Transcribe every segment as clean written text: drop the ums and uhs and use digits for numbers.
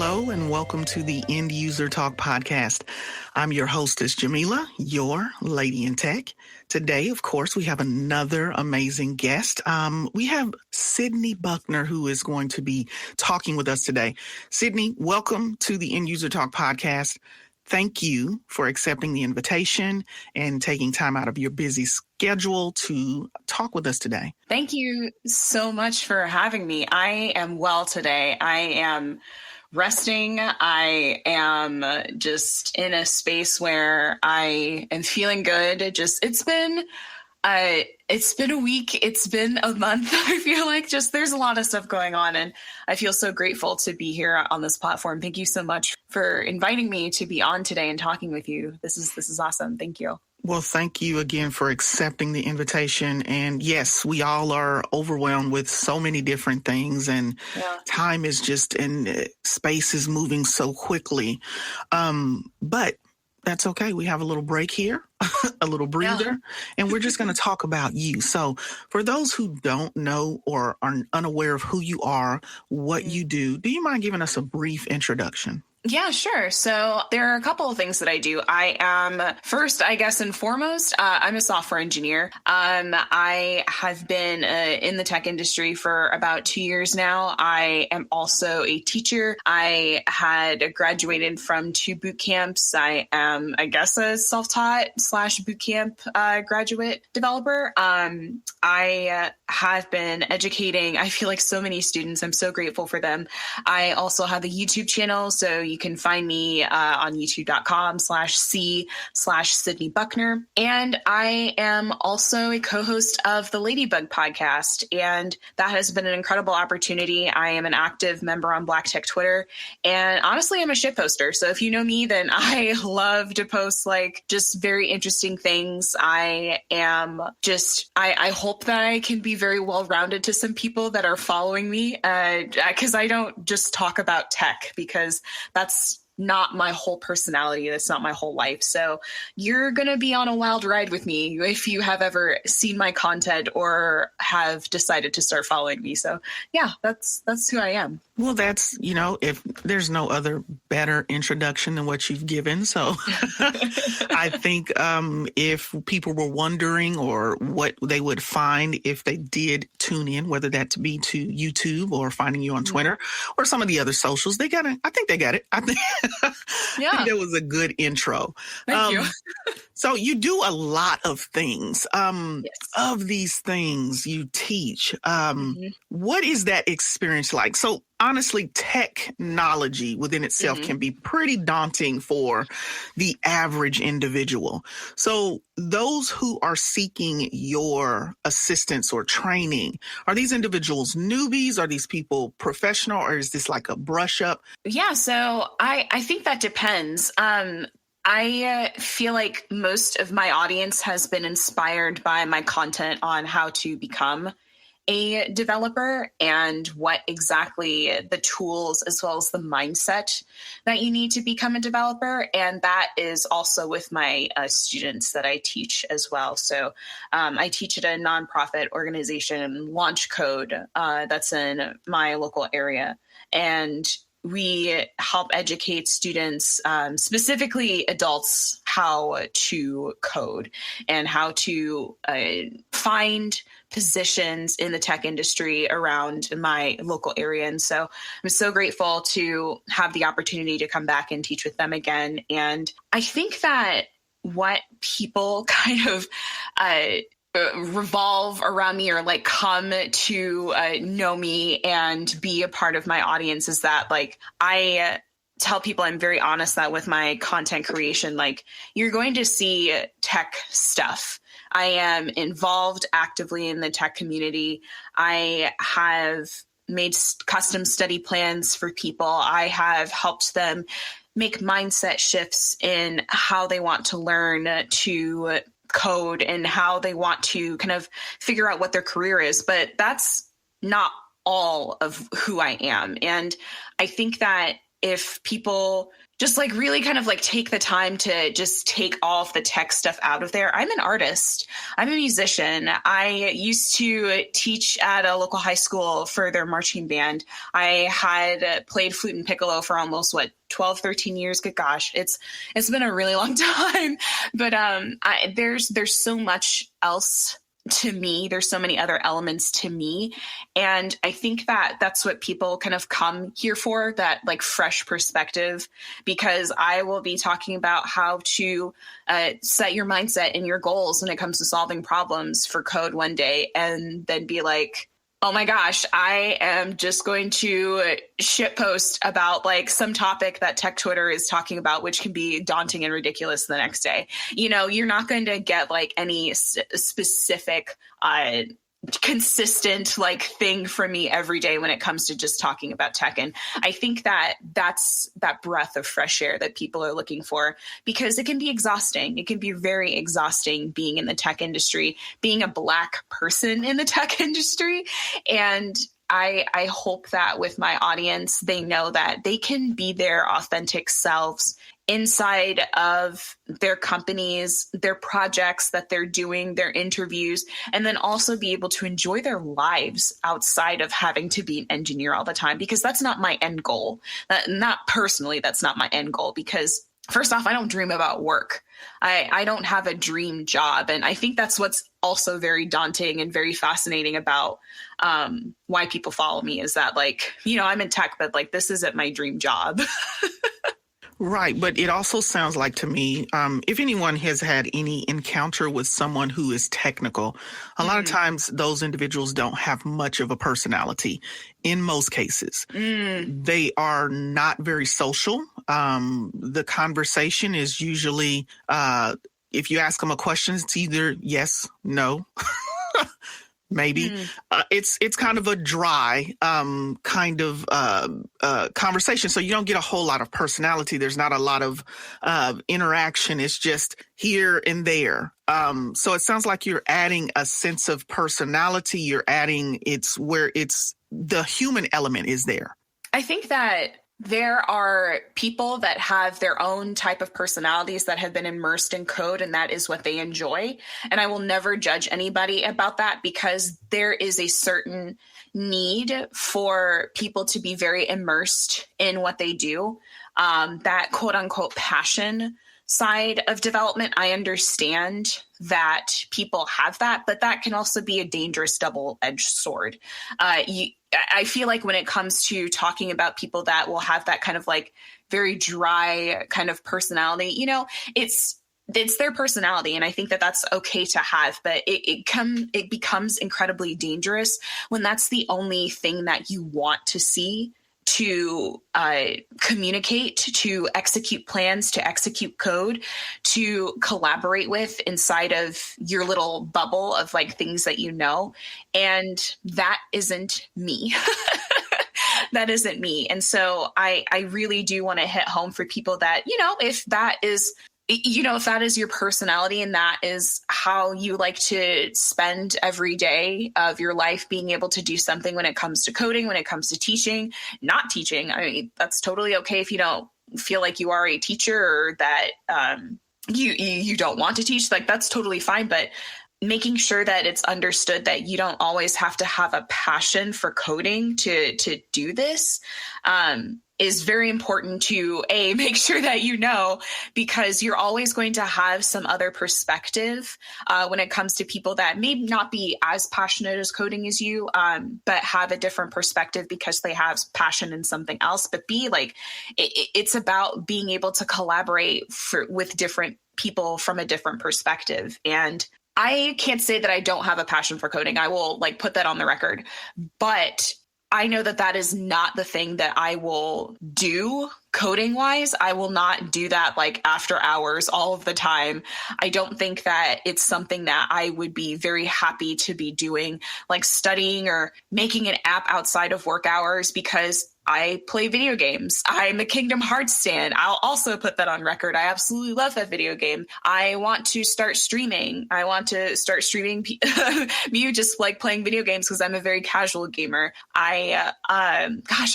Hello, and welcome to the End User Talk podcast. I'm your hostess, Jamila, your lady in tech. Today, of course, we have another amazing guest. We have Sidney Buckner, who is going to be talking with us today. Sidney, welcome to the End User Talk podcast. Thank you for accepting the invitation and taking time out of your busy schedule to talk with us today. Thank you so much for having me. I am well today. I am resting. I am just in a space where I am feeling good. It's been a week. It's been a month. I feel like there's a lot of stuff going on, and I feel so grateful to be here on this platform. Thank you so much for inviting me to be on today and talking with you. This is awesome. Thank you. Well, thank you again for accepting the invitation. And yes, we all are overwhelmed with so many different things, and time is just, and space is moving so quickly. But that's okay. We have a little break here, a little breather, and we're just going to talk about you. So for those who don't know or are unaware of who you are, what you do you mind giving us a brief introduction? Yeah, sure. So there are a couple of things that I do. I am first, I guess, and foremost, I'm a software engineer. I have been in the tech industry for about 2 years now. I am also a teacher. I had graduated from 2 boot camps. I am, I guess, a self-taught / boot camp graduate developer. I have been educating, I feel like, so many students. I'm so grateful for them. I also have a YouTube channel, so you can find me on youtube.com/C/Sidney Buckner. And I am also a co-host of the Ladybug podcast. And that has been an incredible opportunity. I am an active member on Black Tech Twitter. And honestly, I'm a shit poster. So if you know me, then I love to post just very interesting things. I hope that I can be very well-rounded to some people that are following me, because I don't just talk about tech, because that's not my whole personality. That's not my whole life. So you're going to be on a wild ride with me if you have ever seen my content or have decided to start following me. So yeah, that's who I am. Well, that's, if there's no other better introduction than what you've given. So I think if people were wondering or what they would find if they did tune in, whether that to be to YouTube or finding you on Twitter or some of the other socials, I think they got it. I think that was a good intro. Thank you. So you do a lot of things. Yes. Of these things you teach, what is that experience like? So honestly, technology within itself can be pretty daunting for the average individual. So those who are seeking your assistance or training, are these individuals newbies? Are these people professional? Or is this like a brush up? Yeah, so I think that depends. I feel like most of my audience has been inspired by my content on how to become a developer and what exactly the tools as well as the mindset that you need to become a developer. And that is also with my students that I teach as well. So I teach at a nonprofit organization, Launch Code, that's in my local area. And we help educate students, specifically adults, how to code and how to find positions in the tech industry around my local area. And so I'm so grateful to have the opportunity to come back and teach with them again. And I think that what people kind of revolve around me or come to know me and be a part of my audience is that I tell people I'm very honest that with my content creation, you're going to see tech stuff. I am involved actively in the tech community. I have made custom study plans for people. I have helped them make mindset shifts in how they want to learn to code and how they want to kind of figure out what their career is. But that's not all of who I am. And I think that if people just like really kind of like take the time to just take all of the tech stuff out of there. I'm an artist. I'm a musician. I used to teach at a local high school for their marching band. I had played flute and piccolo for almost 12, 13 years. Good gosh, it's been a really long time. But there's so much else to me. There's so many other elements to me. And I think that that's what people kind of come here for, that like fresh perspective, because I will be talking about how to set your mindset and your goals when it comes to solving problems for code one day, and then be like, oh my gosh, I am just going to shitpost about like some topic that tech Twitter is talking about, which can be daunting and ridiculous the next day. You know, you're not going to get like any specific consistent like thing from me every day when it comes to just talking about tech. And I think that that's that breath of fresh air that people are looking for, because it can be exhausting. It can be very exhausting being in the tech industry, being a Black person in the tech industry. And I hope that with my audience, they know that they can be their authentic selves inside of their companies, their projects that they're doing, their interviews, and then also be able to enjoy their lives outside of having to be an engineer all the time, because that's not my end goal. Not personally, that's not my end goal, because first off, I don't dream about work. I don't have a dream job. And I think that's what's also very daunting and very fascinating about why people follow me, is that like, you know, I'm in tech, but like, this isn't my dream job. Right. But it also sounds like to me, if anyone has had any encounter with someone who is technical, a lot of times those individuals don't have much of a personality in most cases. They are not very social. The conversation is usually, if you ask them a question, it's either yes, no. Maybe it's kind of a dry kind of conversation. So you don't get a whole lot of personality. There's not a lot of interaction. It's just here and there. So it sounds like you're adding a sense of personality. You're adding the human element is there. I think that there are people that have their own type of personalities that have been immersed in code, and that is what they enjoy. And I will never judge anybody about that, because there is a certain need for people to be very immersed in what they do. That quote unquote passion side of development, I understand that people have that, but that can also be a dangerous double-edged sword. I feel like when it comes to talking about people that will have that kind of like very dry kind of personality, you know, it's their personality. And I think that that's okay to have, but it becomes incredibly dangerous when that's the only thing that you want to see, to communicate, to execute plans, to execute code, to collaborate with inside of your little bubble of like things that you know. And that isn't me. That isn't me. And so I really do want to hit home for people that, you know, if that is your personality and that is how you like to spend every day of your life, being able to do something when it comes to coding, when it comes to teaching, not teaching, I mean, that's totally okay if you don't feel like you are a teacher, or that you don't want to teach, like that's totally fine. But making sure that it's understood that you don't always have to have a passion for coding to do this is very important to make sure that you know, because you're always going to have some other perspective when it comes to people that may not be as passionate as coding as you, but have a different perspective because they have passion in something else. But it's about being able to collaborate with different people from a different perspective. And I can't say that I don't have a passion for coding. I will like put that on the record, but I know that that is not the thing that I will do coding wise. I will not do that like after hours all of the time. I don't think that it's something that I would be very happy to be doing, like studying or making an app outside of work hours, because I play video games. I'm a Kingdom Hearts stan. I'll also put that on record. I absolutely love that video game. I want to start streaming. I want to start streaming me just like playing video games because I'm a very casual gamer. I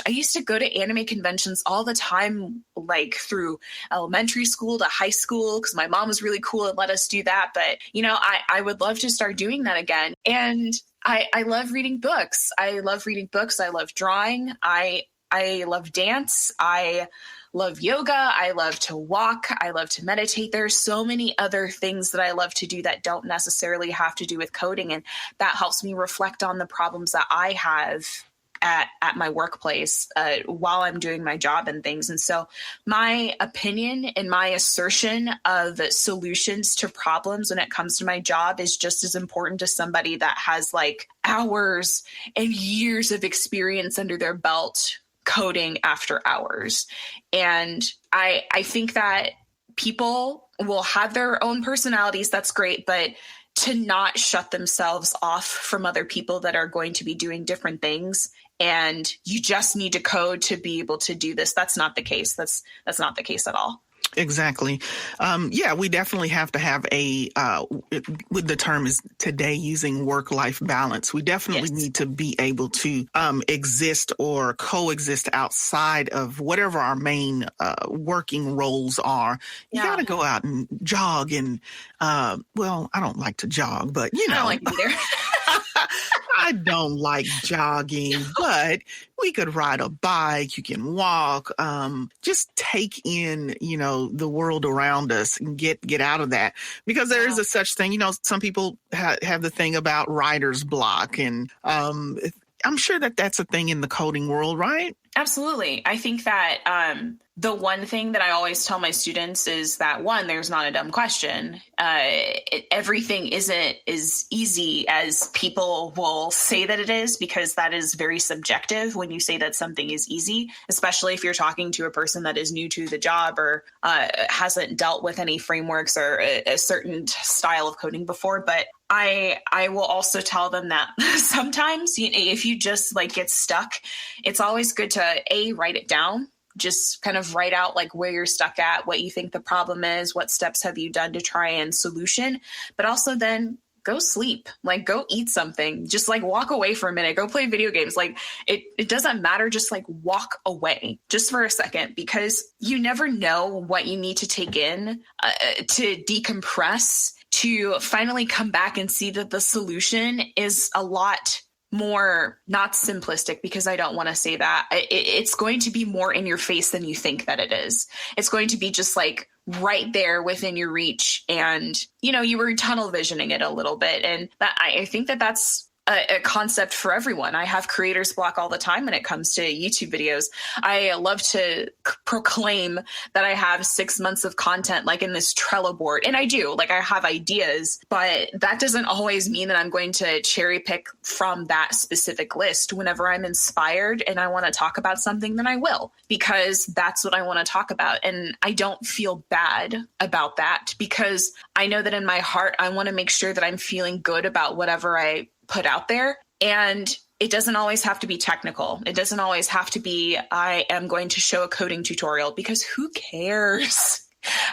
used to go to anime conventions all the time, like through elementary school to high school, because my mom was really cool and let us do that. But, I would love to start doing that again. And I love reading books. I love drawing. I love dance. I love yoga. I love to walk. I love to meditate. There's so many other things that I love to do that don't necessarily have to do with coding. And that helps me reflect on the problems that I have at my workplace while I'm doing my job and things. And so my opinion and my assertion of solutions to problems when it comes to my job is just as important to somebody that has like hours and years of experience under their belt coding after hours. And I think that people will have their own personalities. That's great. But to not shut themselves off from other people that are going to be doing different things, and you just need to code to be able to do this. That's not the case. That's not the case at all. Exactly. We definitely have to have the term is today using work-life balance. We definitely need to be able to exist or coexist outside of whatever our main working roles are. You got to go out and jog and, I don't like to jog, but I don't like either. I don't like jogging, but we could ride a bike. You can walk, just take in, the world around us and get out of that, because there is a such thing, some people have the thing about writer's block, and I'm sure that's a thing in the coding world, right? Absolutely. I think that the one thing that I always tell my students is that, one, there's not a dumb question. Everything isn't as easy as people will say that it is, because that is very subjective when you say that something is easy, especially if you're talking to a person that is new to the job or hasn't dealt with any frameworks or a certain style of coding before. But I will also tell them that sometimes if you just like get stuck, it's always good to write it down. Just kind of write out like where you're stuck at, what you think the problem is, what steps have you done to try and solution, but also then go sleep, like go eat something, just like walk away for a minute, go play video games. Like it doesn't matter. Just like walk away just for a second, because you never know what you need to take in to decompress, to finally come back and see that the solution is a lot more, not simplistic, because I don't want to say that. It's going to be more in your face than you think that it is. It's going to be just like right there within your reach. And, you were tunnel visioning it a little bit. And that I think that that's a concept for everyone. I have creator's block all the time when it comes to YouTube videos. I love to proclaim that I have 6 months of content, like in this Trello board. And I do, like I have ideas, but that doesn't always mean that I'm going to cherry pick from that specific list. Whenever I'm inspired and I want to talk about something, then I will, because that's what I want to talk about. And I don't feel bad about that, because I know that in my heart, I want to make sure that I'm feeling good about whatever I put out there. And it doesn't always have to be technical. It doesn't always have to be, I am going to show a coding tutorial, because who cares?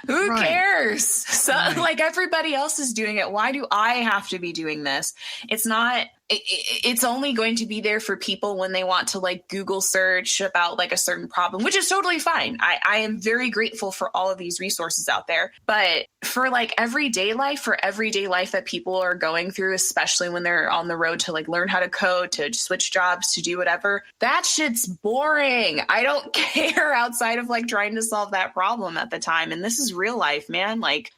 Who cares? So like everybody else is doing it. Why do I have to be doing this? It's not, it's only going to be there for people when they want to like Google search about like a certain problem, which is totally fine. I am very grateful for all of these resources out there. But for like everyday life that people are going through, especially when they're on the road to like learn how to code, to switch jobs, to do whatever, that shit's boring. I don't care outside of like trying to solve that problem at the time. And this is real life, man. Like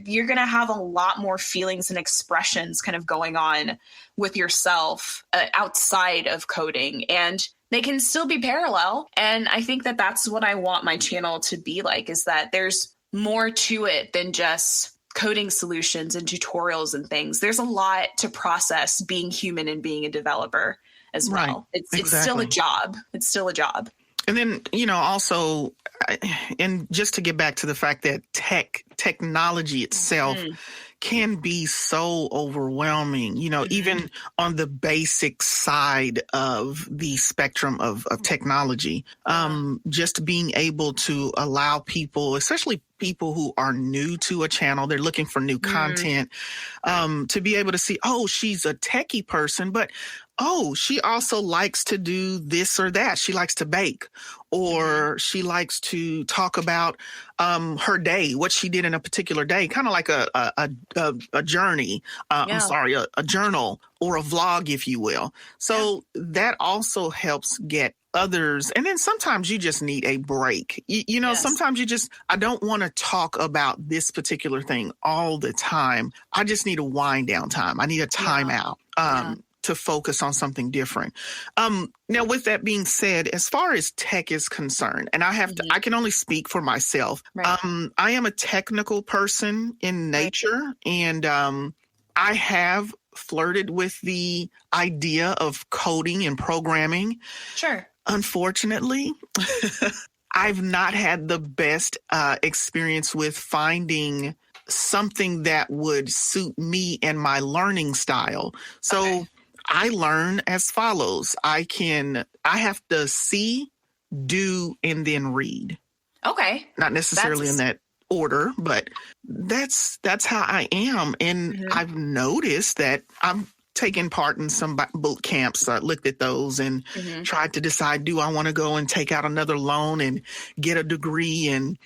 you're going to have a lot more feelings and expressions kind of going on with yourself outside of coding, and they can still be parallel. And I think that that's what I want my channel to be like, is that there's more to it than just coding solutions and tutorials and things. There's a lot to process being human and being a developer as well. It's still a job. It's still a job. And then, also, and just to get back to the fact that technology itself can be so overwhelming, even on the basic side of the spectrum of technology. Just being able to allow people, especially people who are new to a channel, they're looking for new content, to be able to see, oh, she's a techie person, but oh, she also likes to do this or that. She likes to bake, or she likes to talk about her day, what she did in a particular day, kind of like a journey. A journal or a vlog, if you will. So that also helps get others. And then sometimes you just need a break. Sometimes I don't want to talk about this particular thing all the time. I just need a wind down time. I need a timeout. To focus on something different. Now, with that being said, as far as tech is concerned, and I can only speak for myself. Right. I am a technical person in nature, and I have flirted with the idea of coding and programming. Sure. Unfortunately, I've not had the best experience with finding something that would suit me and my learning style. So I learn as follows. I have to see, do, and then read. Okay. Not necessarily in that order, but that's how I am. And I've noticed that I'm taking part in some boot camps. I looked at those and tried to decide, do I want to go and take out another loan and get a degree in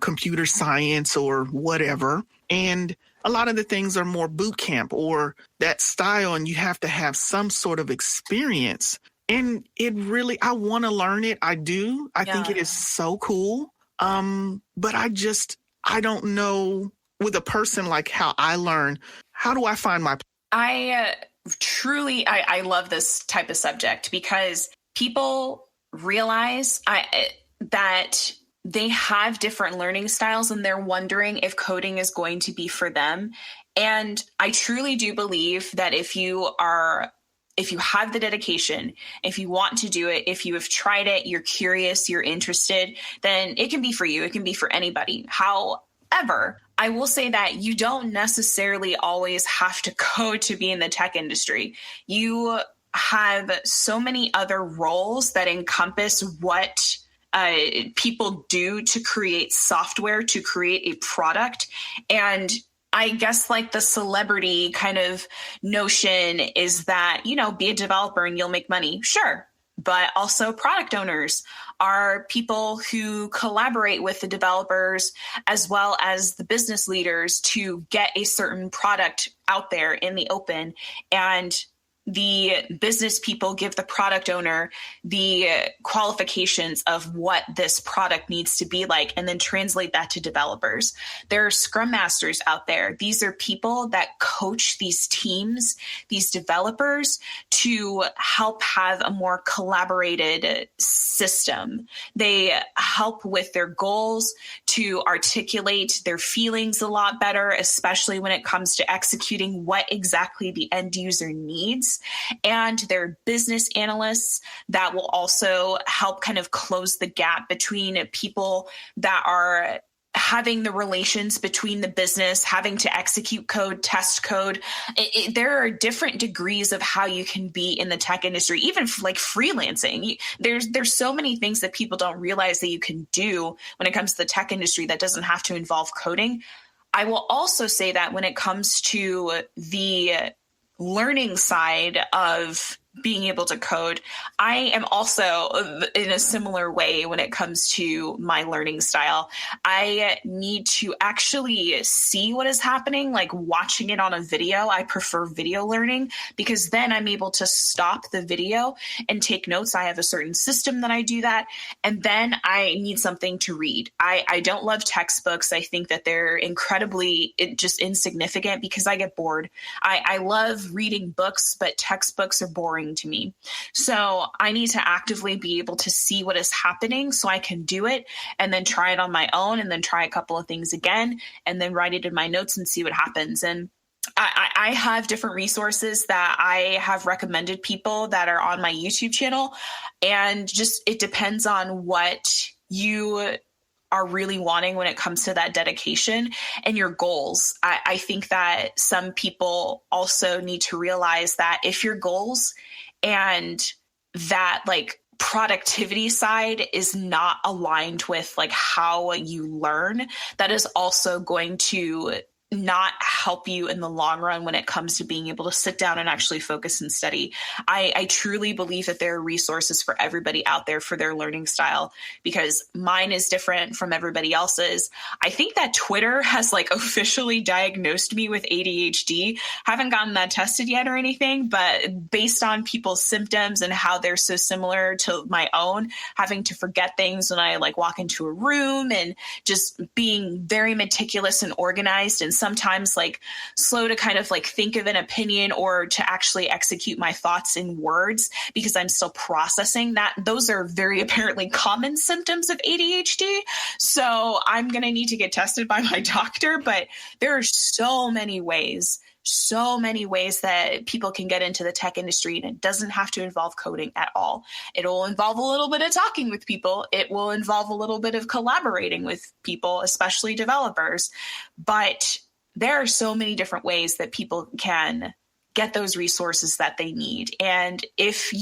computer science or whatever? And a lot of the things are more boot camp or that style, and you have to have some sort of experience. And I want to learn it. I do. I think it is so cool. But I don't know with a person like how I learn, how do I find my... I love this type of subject because people realize that they have different learning styles and they're wondering if coding is going to be for them. And I truly do believe that if you have the dedication, if you want to do it, if you have tried it, you're curious, you're interested, then it can be for you. It can be for anybody. However, I will say that you don't necessarily always have to code to be in the tech industry. You have so many other roles that encompass what people do to create software, to create a product. And I guess like the celebrity kind of notion is that, be a developer and you'll make money. Sure. But also product owners are people who collaborate with the developers as well as the business leaders to get a certain product out there in the open. And the business people give the product owner the qualifications of what this product needs to be like, and then translate that to developers. There are scrum masters out there. These are people that coach these teams, these developers, to help have a more collaborated system. They help with their goals, to articulate their feelings a lot better, especially when it comes to executing what exactly the end user needs. And they're business analysts that will also help kind of close the gap between people that are having the relations between the business, having to execute code, test code. There are different degrees of how you can be in the tech industry, even like freelancing. There's so many things that people don't realize that you can do when it comes to the tech industry that doesn't have to involve coding. I will also say that when it comes to the learning side of being able to code, I am also in a similar way when it comes to my learning style. I need to actually see what is happening, like watching it on a video. I prefer video learning because then I'm able to stop the video and take notes. I have a certain system that I do that. And then I need something to read. I don't love textbooks. I think that they're incredibly just insignificant because I get bored. I love reading books, but textbooks are boring to me. So I need to actively be able to see what is happening so I can do it and then try it on my own and then try a couple of things again and then write it in my notes and see what happens. And I have different resources that I have recommended people that are on my YouTube channel. And just, it depends on what you are really wanting when it comes to that dedication and your goals. I think that some people also need to realize that if your goals and that like productivity side is not aligned with like how you learn, that is also going to not help you in the long run when it comes to being able to sit down and actually focus and study. I truly believe that there are resources for everybody out there for their learning style, because mine is different from everybody else's. I think that Twitter has like officially diagnosed me with ADHD. Haven't gotten that tested yet or anything, but based on people's symptoms and how they're so similar to my own, having to forget things when I like walk into a room and just being very meticulous and organized, and sometimes like slow to kind of like think of an opinion or to actually execute my thoughts in words because I'm still processing that. Those are very apparently common symptoms of ADHD. So I'm going to need to get tested by my doctor, but there are so many ways that people can get into the tech industry, and it doesn't have to involve coding at all. It'll involve a little bit of talking with people. It will involve a little bit of collaborating with people, especially developers. But there are so many different ways that people can get those resources that they need. And if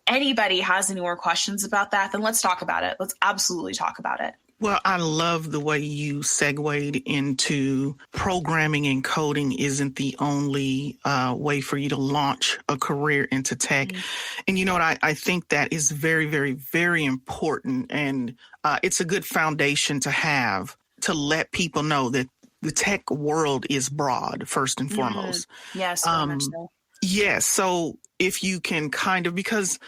anybody has any more questions about that, then let's talk about it. Let's absolutely talk about it. Well, I love the way you segued into programming and coding isn't the only way for you to launch a career into tech. Mm-hmm. And you know what? I think that is very, very, very important. And it's a good foundation to have to let people know that the tech world is broad, first and foremost. Yes, very much so. Yes. So if you can kind of, because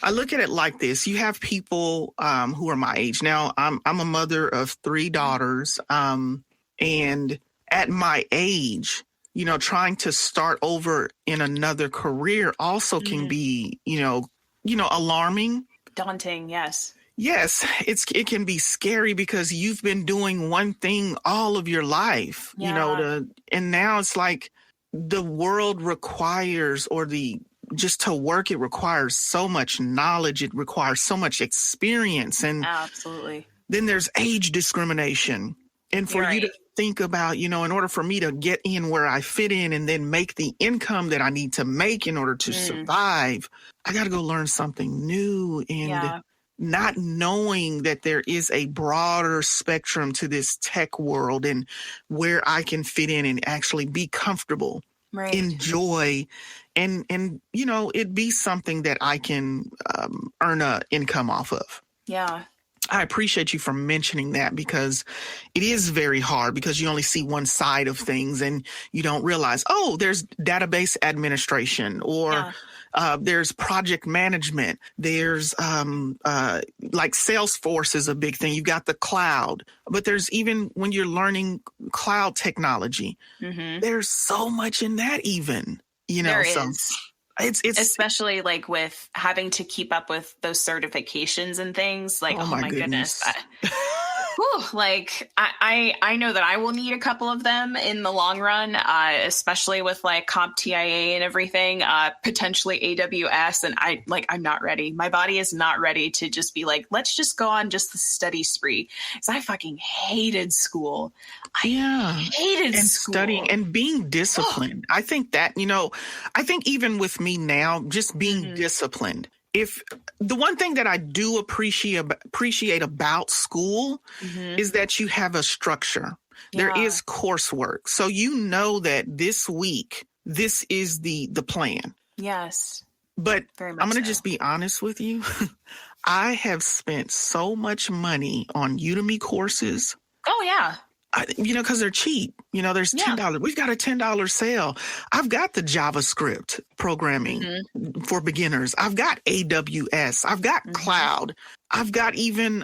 I look at it like this, you have people who are my age. Now, I'm a mother of 3 daughters. And at my age, you know, trying to start over in another career also can be, you know, alarming. Daunting. Yes. Yes, it can be scary because you've been doing one thing all of your life, you know, and now it's like the world requires, just to work, it requires so much knowledge. It requires so much experience. And absolutely. Then there's age discrimination. And for you to think about, you know, in order for me to get in where I fit in and then make the income that I need to make in order to survive, I got to go learn something new. And not knowing that there is a broader spectrum to this tech world and where I can fit in and actually be comfortable, enjoy, and you know, it be something that I can earn an income off of. Yeah. I appreciate you for mentioning that, because it is very hard because you only see one side of things and you don't realize, oh, there's database administration or there's project management. There's like Salesforce is a big thing. You got the cloud, but there's even when you're learning cloud technology, there's so much in that even, you know, it's especially like with having to keep up with those certifications and things like, oh my goodness. Like I know that I will need a couple of them in the long run, especially with like CompTIA and everything, potentially AWS. And I'm not ready. My body is not ready to just be like, let's just go on just the study spree. Because I fucking hated school. I hated school. Studying and being disciplined. I think that, you know, I think even with me now, just being disciplined. If the one thing that I do appreciate about school is that you have a structure. There is coursework. So you know that this week, this is the plan. Yes. But I'm going to just be honest with you. I have spent so much money on Udemy courses. Oh, yeah. You know, because they're cheap. You know, there's $10. We've got a $10 sale. I've got the JavaScript programming for beginners. I've got AWS. I've got cloud. I've got even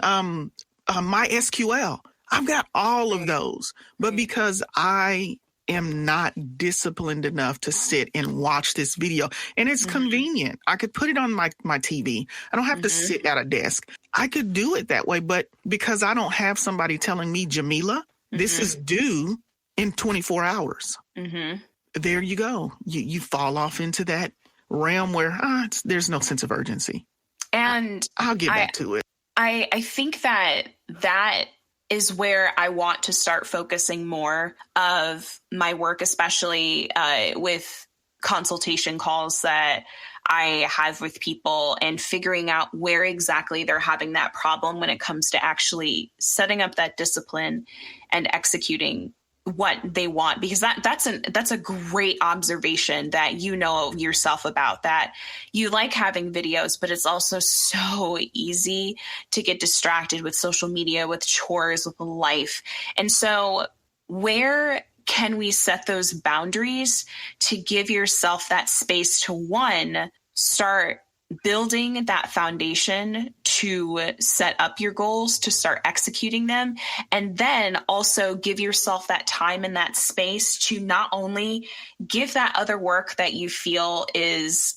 MySQL. I've got all of those. But because I am not disciplined enough to sit and watch this video, and it's convenient. I could put it on my TV. I don't have to sit at a desk. I could do it that way. But because I don't have somebody telling me, Jamila, this is due in 24 hours. There you go. You fall off into that realm where there's no sense of urgency. And I'll get back to it. I think that that is where I want to start focusing more of my work, especially with consultation calls that I have with people, and figuring out where exactly they're having that problem when it comes to actually setting up that discipline and executing what they want. Because that's a great observation that you know yourself about, that you like having videos, but it's also so easy to get distracted with social media, with chores, with life. And so where can we set those boundaries to give yourself that space to, one, start building that foundation to set up your goals, to start executing them, and then also give yourself that time and that space to not only give that other work that you feel is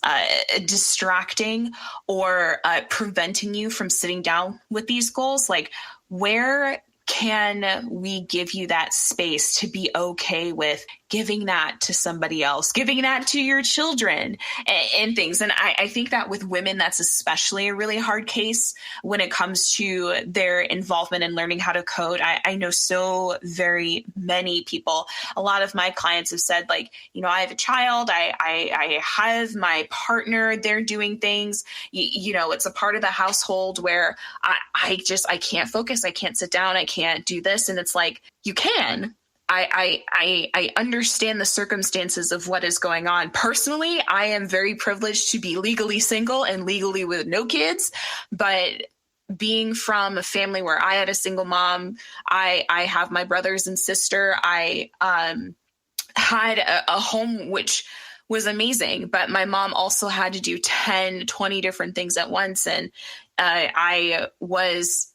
distracting or preventing you from sitting down with these goals, like where can we give you that space to be okay with giving that to somebody else, giving that to your children and things. And I think that with women, that's especially a really hard case when it comes to their involvement in learning how to code. I know so very many people, a lot of my clients have said, like, you know, I have a child, I have my partner, they're doing things, you know, it's a part of the household where I can't focus. I can't sit down. I can't do this. And it's like, you can. I understand the circumstances of what is going on. Personally, I am very privileged to be legally single and legally with no kids, but being from a family where I had a single mom, I have my brothers and sister. I had a home which was amazing, but my mom also had to do 10, 20 different things at once. And I was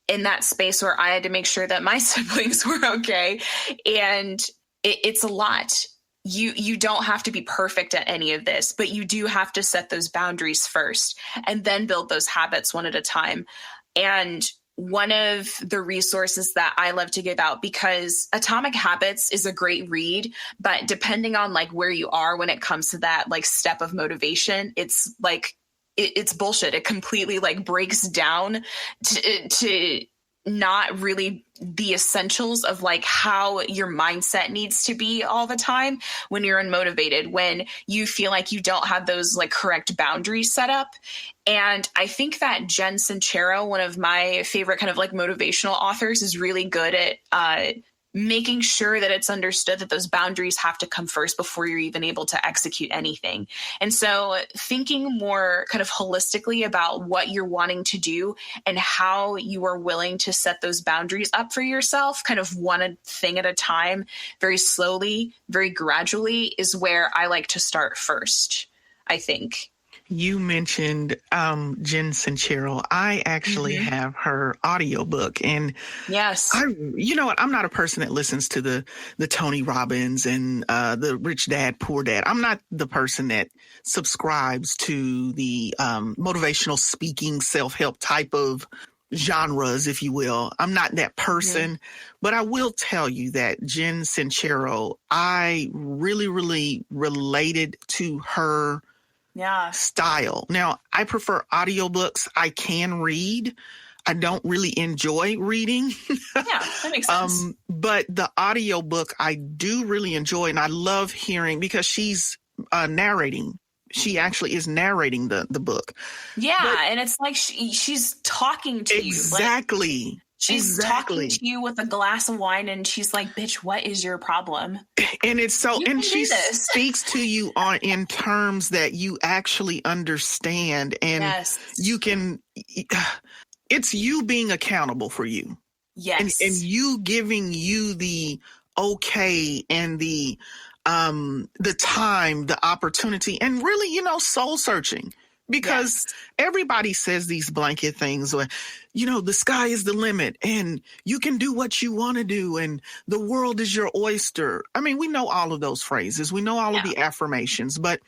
in that space where I had to make sure that my siblings were okay. And it's a lot. You don't have to be perfect at any of this, but you do have to set those boundaries first and then build those habits one at a time. And one of the resources that I love to give out, because Atomic Habits is a great read, but depending on like where you are when it comes to that like step of motivation, it's like, it's bullshit. It completely like breaks down to not really the essentials of like how your mindset needs to be all the time when you're unmotivated, when you feel like you don't have those like correct boundaries set up. And I think that Jen Sincero, one of my favorite kind of like motivational authors, is really good at making sure that it's understood that those boundaries have to come first before you're even able to execute anything. And so thinking more kind of holistically about what you're wanting to do and how you are willing to set those boundaries up for yourself, kind of one thing at a time, very slowly, very gradually, is where I like to start first, I think. You mentioned Jen Sincero. I actually have her audiobook. And yes, you know what? I'm not a person that listens to the Tony Robbins and the Rich Dad, Poor Dad. I'm not the person that subscribes to the motivational speaking, self-help type of genres, if you will. I'm not that person, but I will tell you that Jen Sincero, I really, really related to her style. Now, I prefer audiobooks. I can read. I don't really enjoy reading. Yeah, that makes sense. But the audiobook I do really enjoy, and I love hearing, because she's narrating. She actually is narrating the book. Yeah, and it's like she's talking to you. Exactly. She's talking to you with a glass of wine, and she's like, bitch, what is your problem? And it's so, and she speaks to you in terms that you actually understand, and you can, it's you being accountable for you. Yes. And you giving you the okay and the time, the opportunity, and really, you know, soul searching. Because everybody says these blanket things where, you know, the sky is the limit and you can do what you want to do and the world is your oyster. I mean, we know all of those phrases. We know all of the affirmations. But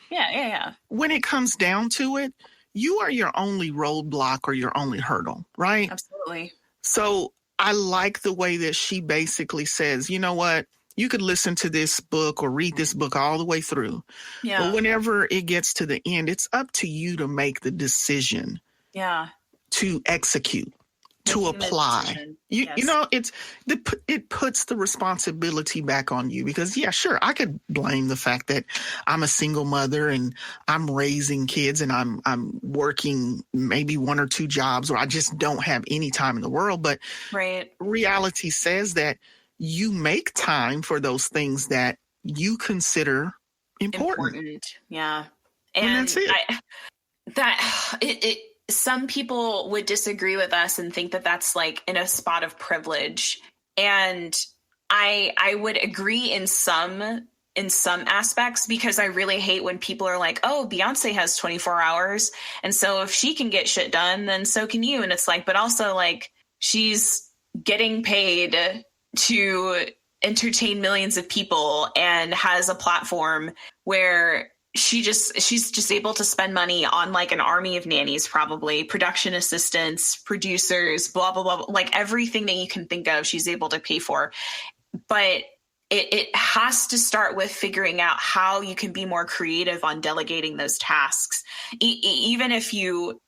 when it comes down to it, you are your only roadblock or your only hurdle, right? Absolutely. So I like the way that she basically says, you know what? You could listen to this book or read this book all the way through. Yeah. But whenever it gets to the end, it's up to you to make the decision to execute. to apply. You Yes. know, it puts the responsibility back on you because, yeah, sure, I could blame the fact that I'm a single mother and I'm raising kids and I'm working maybe one or two jobs, or I just don't have any time in the world. But reality says that you make time for those things that you consider important. Yeah. And that's it. Some people would disagree with us and think that that's like in a spot of privilege. And I would agree in some aspects, because I really hate when people are like, oh, Beyonce has 24 hours. And so if she can get shit done, then so can you. And it's like, but also like she's getting paid to entertain millions of people and has a platform where she's just able to spend money on like an army of nannies, probably production assistants, producers, blah, blah, blah, like everything that you can think of, she's able to pay for. But it has to start with figuring out how you can be more creative on delegating those tasks. Even if you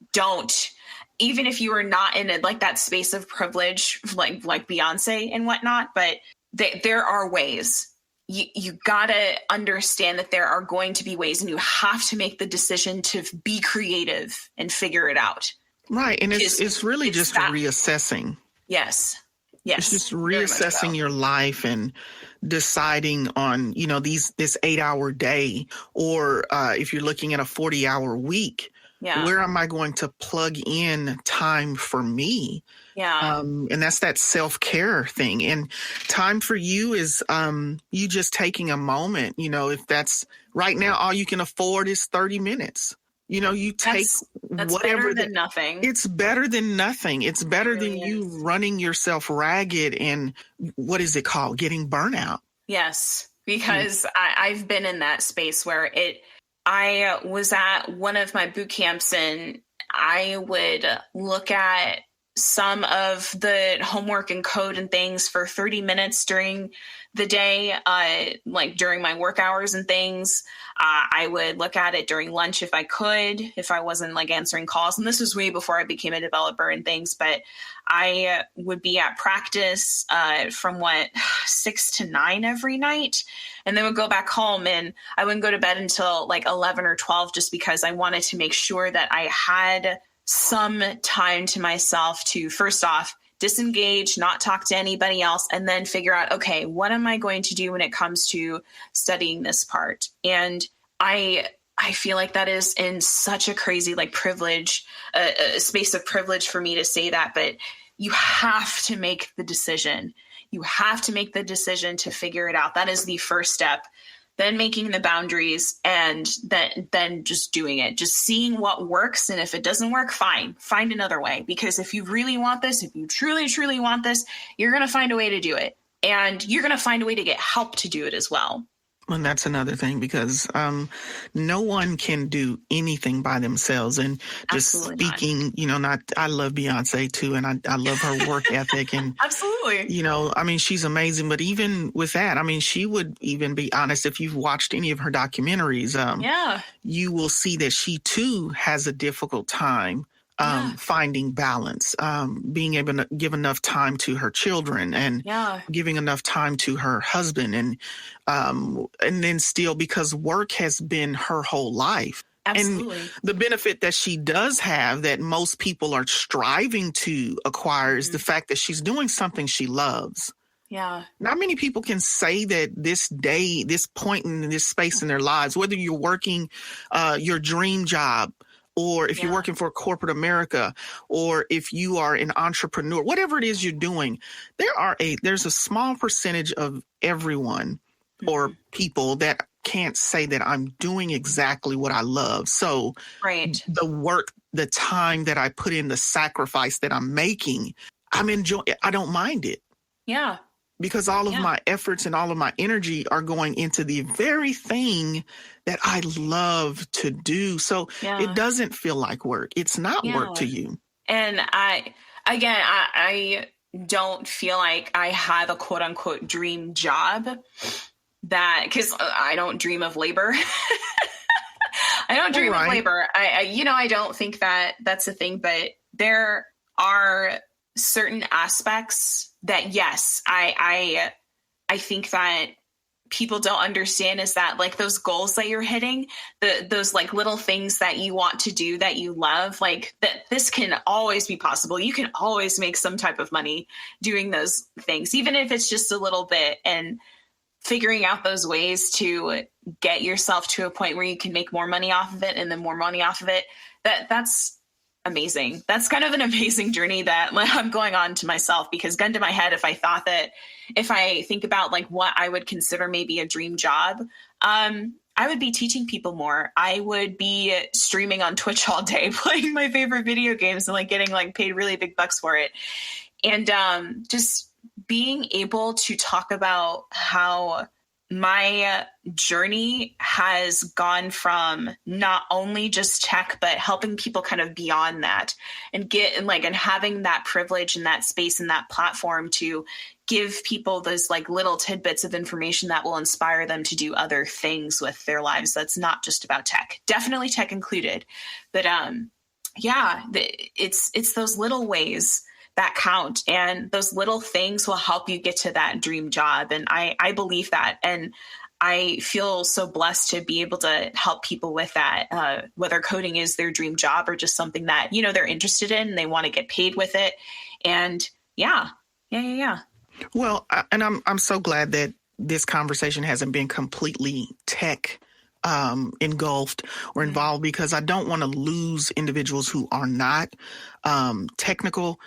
are not in like that space of privilege, like Beyonce and whatnot, but there are ways. You gotta understand that there are going to be ways, and you have to make the decision to be creative and figure it out. Right. And it's really just reassessing. Yes. It's just reassessing your life and deciding on, you know, this 8-hour day, or if you're looking at a 40-hour week, where am I going to plug in time for me? Yeah. And that's that self-care thing. And time for you is you just taking a moment, you know, if that's right now, all you can afford is 30 minutes. You know, you take that's whatever. Better than nothing. It's better than nothing. It's better than you running yourself ragged and what is it called? Getting burnout. Yes, because I've been in that space where I was at one of my boot camps and I would look at some of the homework and code and things for 30 minutes during the day, like during my work hours and things. I would look at it during lunch if I could, if I wasn't like answering calls. And this was way before I became a developer and things, but I would be at practice from 6 to 9 every night, and then would go back home, and I wouldn't go to bed until like 11 or 12, just because I wanted to make sure that I had some time to myself to, first off, disengage, not talk to anybody else, and then figure out, okay, what am I going to do when it comes to studying this part? And I feel like that is in such a crazy like privilege, a space of privilege for me to say that, but you have to make the decision. You have to make the decision to figure it out. That is the first step. Then making the boundaries, and then just doing it, just seeing what works. And if it doesn't work, fine, find another way. Because if you really want this, if you truly, truly want this, you're going to find a way to do it. And you're going to find a way to get help to do it as well. And that's another thing, because no one can do anything by themselves. And just Absolutely speaking, not. you know, I love Beyonce too, and I love her work ethic. And absolutely, you know, I mean, she's amazing. But even with that, I mean, she would even be honest. If you've watched any of her documentaries, you will see that she too has a difficult time finding balance, being able to give enough time to her children, and giving enough time to her husband, and then still, because work has been her whole life. Absolutely. And the benefit that she does have that most people are striving to acquire is the fact that she's doing something she loves. Yeah. Not many people can say that this point in this space in their lives, whether you're working your dream job, or if you're working for corporate America, or if you are an entrepreneur, whatever it is you're doing, there's a small percentage of everyone or people that can't say that I'm doing exactly what I love. So the work, the time that I put in, the sacrifice that I'm making, I'm enjoying. I don't mind it. Yeah. Because all of my efforts and all of my energy are going into the very thing that I love to do. So it doesn't feel like work. It's not work to you. And I don't feel like I have a quote unquote dream job, because I don't dream of labor. I don't dream of labor. I don't think that that's a thing, but there are certain aspects that, yes, I think that people don't understand is that like those goals that you're hitting, those like little things that you want to do that you love, like that this can always be possible. You can always make some type of money doing those things, even if it's just a little bit, and figuring out those ways to get yourself to a point where you can make more money off of it and then more money off of it. That's amazing. That's kind of an amazing journey that I'm going on to myself, because gun to my head, if I think about like what I would consider maybe a dream job, I would be teaching people more. I would be streaming on Twitch all day, playing my favorite video games and like getting like paid really big bucks for it. And just being able to talk about how my journey has gone from not only just tech, but helping people kind of beyond that, and and having that privilege and that space and that platform to give people those like little tidbits of information that will inspire them to do other things with their lives. That's not just about tech, definitely tech included, but it's those little ways that count, and those little things will help you get to that dream job. And I believe that. And I feel so blessed to be able to help people with that, whether coding is their dream job or just something that, they're interested in and they want to get paid with it. And yeah. Well, and I'm so glad that this conversation hasn't been completely tech engulfed or involved, because I don't want to lose individuals who are not technical.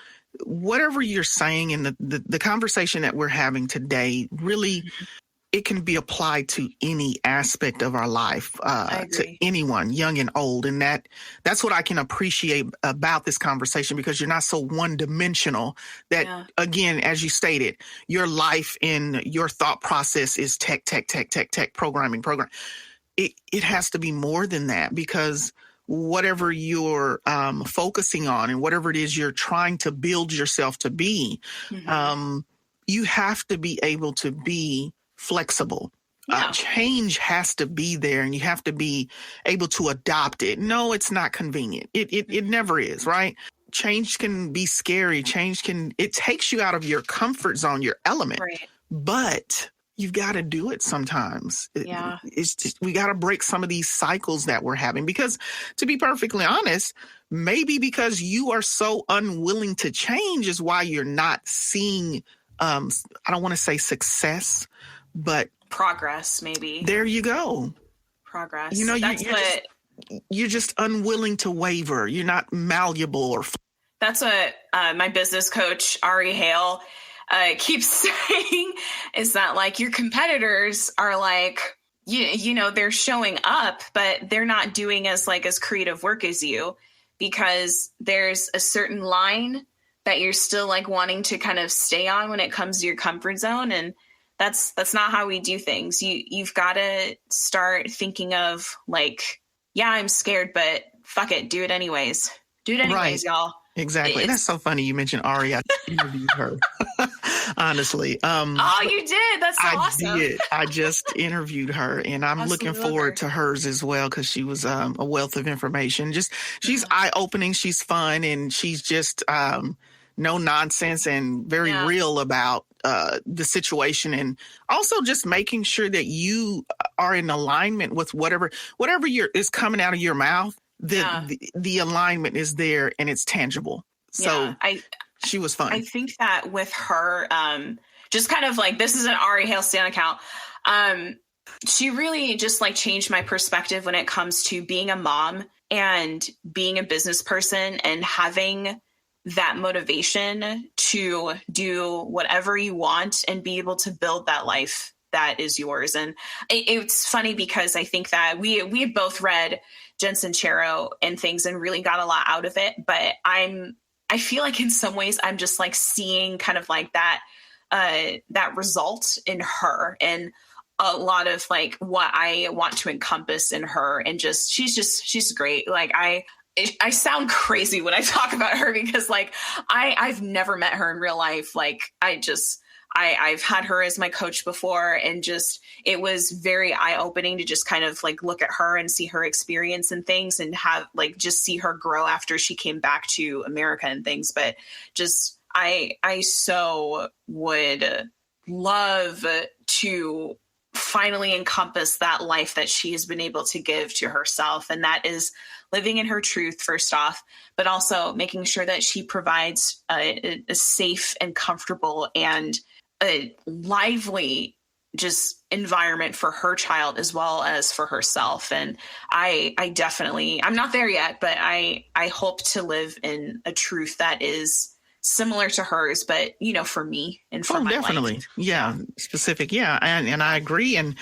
Whatever you're saying in the conversation that we're having today, really, it can be applied to any aspect of our life, to anyone, young and old. And that's what I can appreciate about this conversation, because you're not so one-dimensional that, again, as you stated, your life and your thought process is tech, programming. It has to be more than that, because whatever you're focusing on and whatever it is you're trying to build yourself to be, you have to be able to be flexible. Change has to be there, and you have to be able to adopt it. No, it's not convenient. It never is, right? Change can be scary. It takes you out of your comfort zone, your element, but you've got to do it sometimes. It's just, we got to break some of these cycles that we're having, because to be perfectly honest, maybe because you are so unwilling to change is why you're not seeing, I don't want to say success, but progress, maybe. There you go. Progress. You're just unwilling to waver. You're not malleable or. That's what my business coach, Ari Hale, keeps saying, is that like your competitors are like, they're showing up, but they're not doing as creative work as you, because there's a certain line that you're still like wanting to kind of stay on when it comes to your comfort zone. And that's not how we do things. You've got to start thinking of like, yeah, I'm scared, but fuck it. Do it anyways. Y'all. Exactly. That's so funny you mentioned Ari. I interviewed her. Honestly. Oh, you did? That's so awesome. I did. I just interviewed her, and I'm looking forward to hers as well, because she was a wealth of information. She's eye-opening. She's fun, and she's just no nonsense and very real about the situation, and also just making sure that you are in alignment with whatever is coming out of your mouth. The alignment is there and it's tangible. So she was fun. I think that with her, just kind of like, this is an Ari Hale Stan account. She really just like changed my perspective when it comes to being a mom and being a business person and having that motivation to do whatever you want and be able to build that life that is yours. And it's funny because I think that we had both read Jen Sincero and things and really got a lot out of it. But I feel like in some ways I'm just like seeing kind of like that result in her, and a lot of like what I want to encompass in her. And she's great. Like I sound crazy when I talk about her, because like I've never met her in real life. Like I've had her as my coach before, and just, it was very eye-opening to just kind of like look at her and see her experience and things, and have like just see her grow after she came back to America and things. But just, I so would love to finally encompass that life that she has been able to give to herself. And that is living in her truth, first off, but also making sure that she provides a safe and comfortable and a lively just environment for her child as well as for herself. And I definitely, I'm not there yet, but I hope to live in a truth that is similar to hers, but for me and for my definitely life. Yeah, specific. Yeah, and I agree. And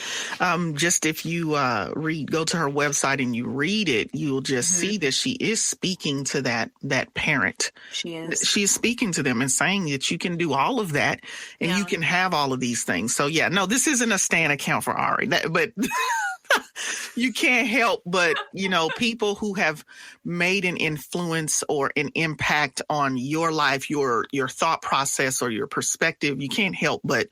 just if you go to her website and you read it, you'll just see that she is speaking to that parent. She's speaking to them and saying that you can do all of that and you can have all of these things. So yeah, no, this isn't a Stan account for Ari, but you can't help but, people who have made an influence or an impact on your life, your thought process or your perspective, you can't help but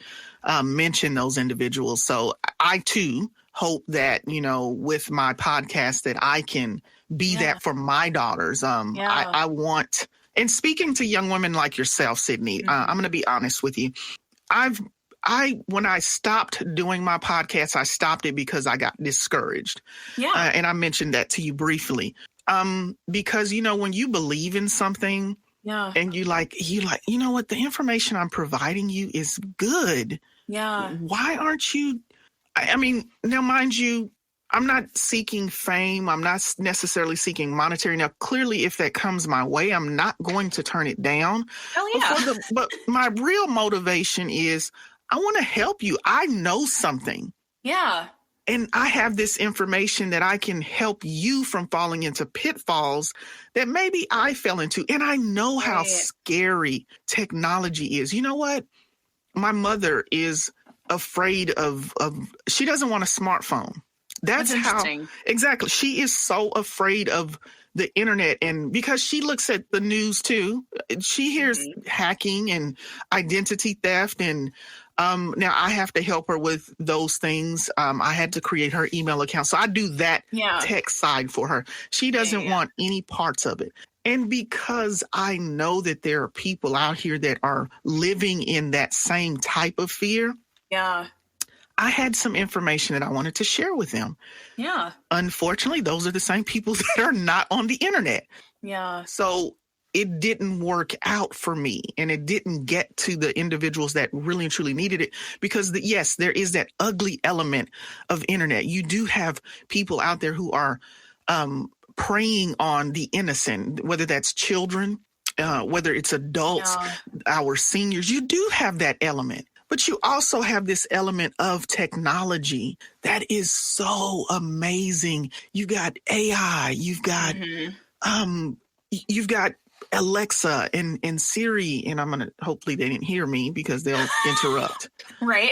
mention those individuals. So I too hope that, with my podcast that I can be that for my daughters. I want, and speaking to young women like yourself, Sidney, I'm going to be honest with you. When I stopped doing my podcast, I stopped it because I got discouraged. Yeah. And I mentioned that to you briefly. Because, when you believe in something and you like, you know what, the information I'm providing you is good. Yeah. Why aren't you, I mean, now mind you, I'm not seeking fame. I'm not necessarily seeking monetary. Now, clearly, if that comes my way, I'm not going to turn it down. Oh, yeah. But my real motivation is I want to help you. I know something. Yeah. And I have this information that I can help you from falling into pitfalls that maybe I fell into. And I know how scary technology is. You know what? My mother is afraid of she doesn't want a smartphone. That's how, exactly. She is so afraid of the internet, and because she looks at the news too, she hears hacking and identity theft. And now I have to help her with those things. I had to create her email account. So I do that tech side for her. She doesn't want any parts of it. And because I know that there are people out here that are living in that same type of fear. Yeah. I had some information that I wanted to share with them. Yeah. Unfortunately, those are the same people that are not on the internet. Yeah. So it didn't work out for me, and it didn't get to the individuals that really and truly needed it, because yes, there is that ugly element of internet. You do have people out there who are preying on the innocent, whether that's children, whether it's adults, our seniors. You do have that element. But you also have this element of technology that is so amazing. You got AI, you've got Alexa and Siri, and I'm gonna, hopefully they didn't hear me because they'll interrupt. Right.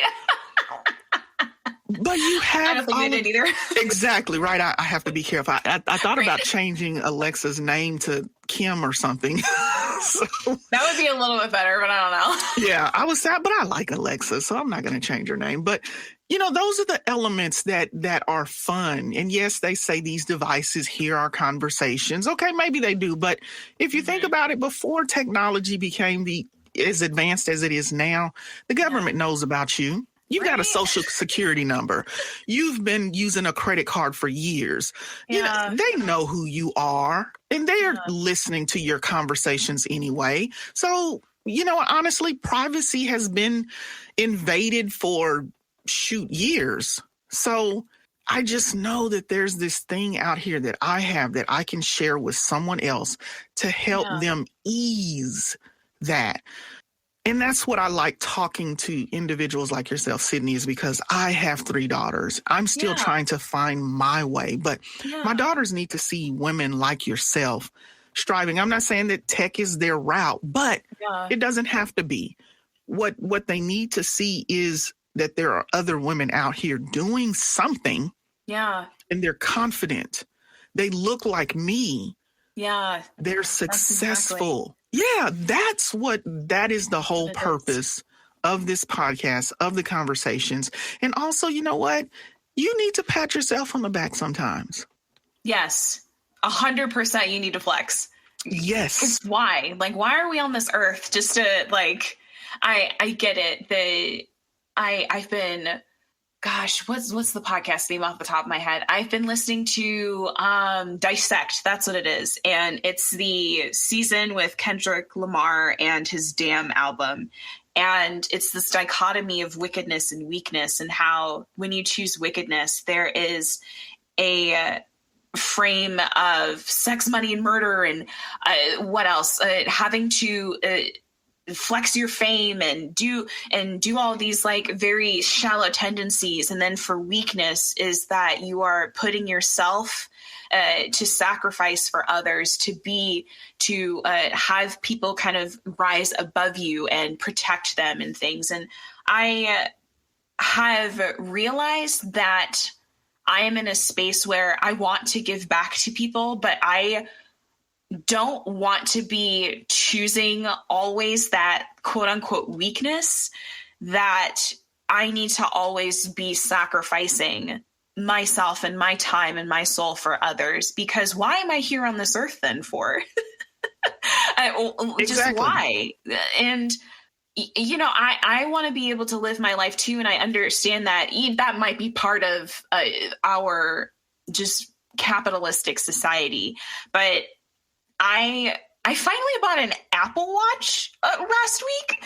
But you have, I don't think they did either. Exactly right. I have to be careful. I thought about changing Alexa's name to Kim or something. So, that would be a little bit better, but I don't know. Yeah, I was sad, but I like Alexa, so I'm not going to change her name. But those are the elements that are fun. And yes, they say these devices hear our conversations. Okay, maybe they do. But if you think about it, before technology became as advanced as it is now, the government knows about you. You've got a social security number. You've been using a credit card for years. They know who you are, and they're listening to your conversations anyway. So, honestly, privacy has been invaded for years. So I just know that there's this thing out here that I have that I can share with someone else to help them ease that. And that's what I like talking to individuals like yourself, Sidney, is because I have 3 daughters. I'm still trying to find my way, but my daughters need to see women like yourself striving. I'm not saying that tech is their route, but it doesn't have to be. What they need to see is that there are other women out here doing something. Yeah. And they're confident. They look like me. Yeah. They're successful. Yeah, that is the whole purpose of this podcast, of the conversations. And also, you know what? You need to pat yourself on the back sometimes. Yes, 100% you need to flex. Yes. It's why. Like, why are we on this earth? Just to, like, I get it. I've been, gosh, what's the podcast name off the top of my head? I've been listening to Dissect. That's what it is. And it's the season with Kendrick Lamar and his Damn album. And it's this dichotomy of wickedness and weakness, and how when you choose wickedness, there is a frame of sex, money, and murder, and what else? Having to flex your fame and do all these like very shallow tendencies. And then for weakness is that you are putting yourself to sacrifice for others, to have people kind of rise above you and protect them and things. And I have realized that I am in a space where I want to give back to people, but I don't want to be choosing always that quote unquote weakness, that I need to always be sacrificing myself and my time and my soul for others. Because why am I here on this earth then for? Just why? And you know, I want to be able to live my life too. And I understand that that might be part of our just capitalistic society. But I finally bought an Apple Watch last week,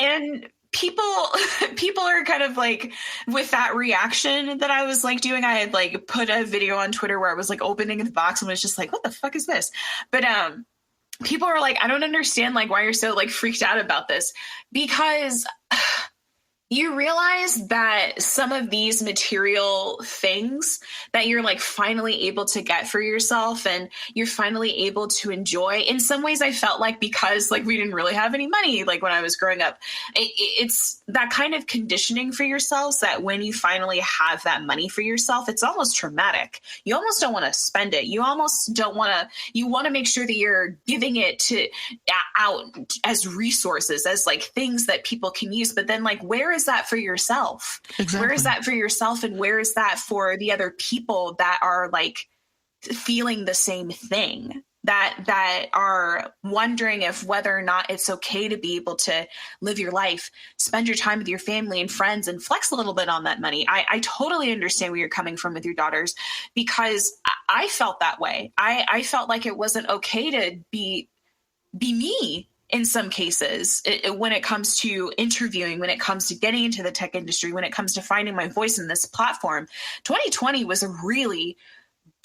and people are kind of like with that reaction that I was like doing. I had like put a video on Twitter where I was like opening the box and was just like, what the fuck is this? But people are like, I don't understand like why you're so like freaked out about this, because you realize that some of these material things that you're like finally able to get for yourself and you're finally able to enjoy. In some ways I felt like, because like we didn't really have any money, like when I was growing up, it's that kind of conditioning for yourselves that when you finally have that money for yourself, it's almost traumatic. You almost don't want to spend it. You almost don't want to, you want to make sure that you're giving it to out as resources, as like things that people can use. But then like, where is that for yourself? Exactly. Where is that for yourself? And where is that for the other people that are like feeling the same thing, that are wondering if whether or not it's okay to be able to live your life, spend your time with your family and friends, and flex a little bit on that money. I totally understand where you're coming from with your daughters, because I felt that way. I felt like it wasn't okay to be me in some cases, when it comes to interviewing, when it comes to getting into the tech industry, when it comes to finding my voice in this platform. 2020 was a really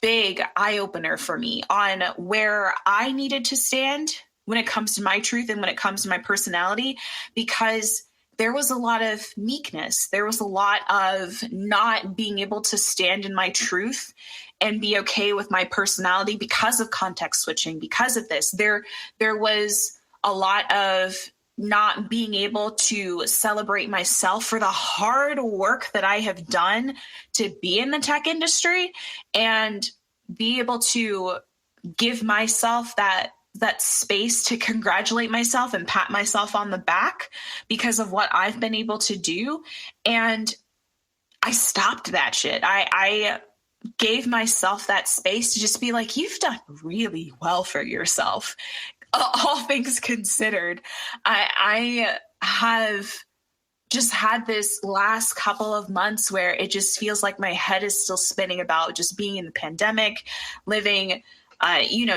big eye-opener for me on where I needed to stand when it comes to my truth and when it comes to my personality, because there was a lot of meekness. There was a lot of not being able to stand in my truth and be okay with my personality because of context switching, because of this. There was a lot of not being able to celebrate myself for the hard work that I have done to be in the tech industry, and be able to give myself that space to congratulate myself and pat myself on the back because of what I've been able to do. And I stopped that shit. I gave myself that space to just be like, you've done really well for yourself. All things considered, I have just had this last couple of months where it just feels like my head is still spinning about just being in the pandemic, living,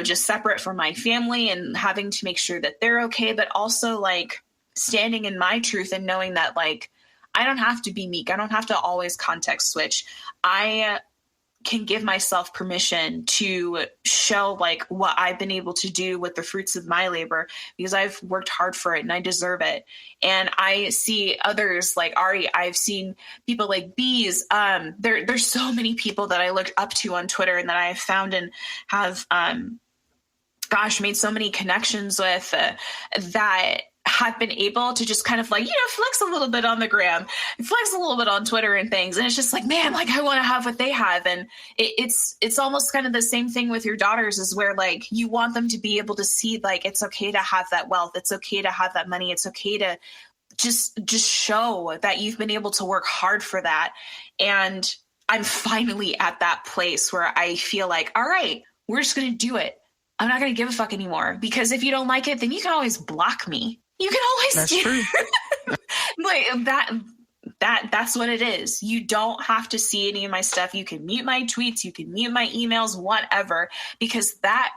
just separate from my family and having to make sure that they're okay, but also like standing in my truth and knowing that like, I don't have to be meek. I don't have to always context switch. I can give myself permission to show like what I've been able to do with the fruits of my labor, because I've worked hard for it and I deserve it. And I see others like Ari. I've seen people like Bees. There's so many people that I looked up to on Twitter and that I have found and have, made so many connections with that have been able to just kind of like, flex a little bit on the gram, flex a little bit on Twitter and things. And it's just like, man, like I want to have what they have. And it's almost kind of the same thing with your daughters, is where like you want them to be able to see like, it's okay to have that wealth. It's okay to have that money. It's okay to just show that you've been able to work hard for that. And I'm finally at that place where I feel like, all right, we're just going to do it. I'm not going to give a fuck anymore, because if you don't like it, then you can always block me. You can always That's true. like that's what it is. You don't have to see any of my stuff. You can mute my tweets, you can mute my emails, whatever, because that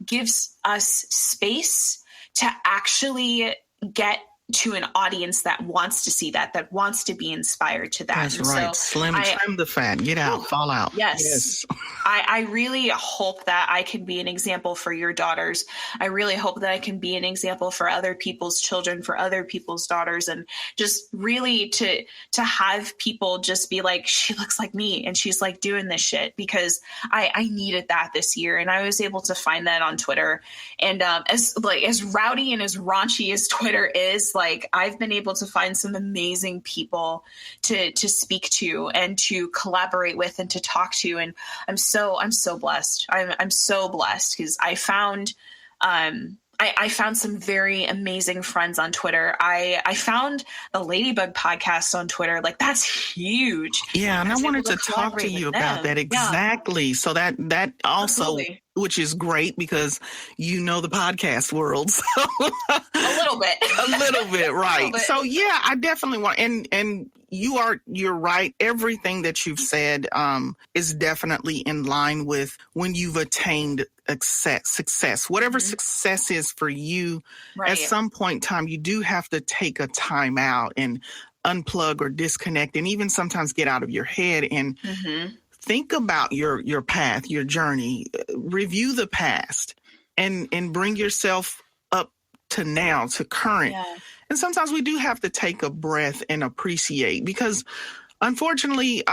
gives us space to actually get to an audience that wants to see that wants to be inspired to that. That's right. So trim the fat, get out, fall out. Yes. I really hope that I can be an example for your daughters. I really hope that I can be an example for other people's children, for other people's daughters, and just really to have people just be like, she looks like me and she's like doing this shit, because I needed that this year. And I was able to find that on Twitter. And as rowdy and as raunchy as Twitter is, like, I've been able to find some amazing people to speak to and to collaborate with and to talk to. And I'm so blessed. I'm so blessed, because I found some very amazing friends on Twitter. I found the Ladybug podcast on Twitter. Like, that's huge. Yeah. And I wanted to talk to you about that. Exactly. Yeah. So that also, absolutely. Which is great, because you know the podcast world. So. A little bit. Right. Little bit. So yeah, I definitely want, and you're right. Everything that you've said is definitely in line with when you've attained success, whatever success is for you. Right. At some point in time, you do have to take a time out and unplug or disconnect, and even sometimes get out of your head and think about your path, your journey, review the past, and bring yourself up to now, to current. Yeah. And sometimes we do have to take a breath and appreciate, because unfortunately,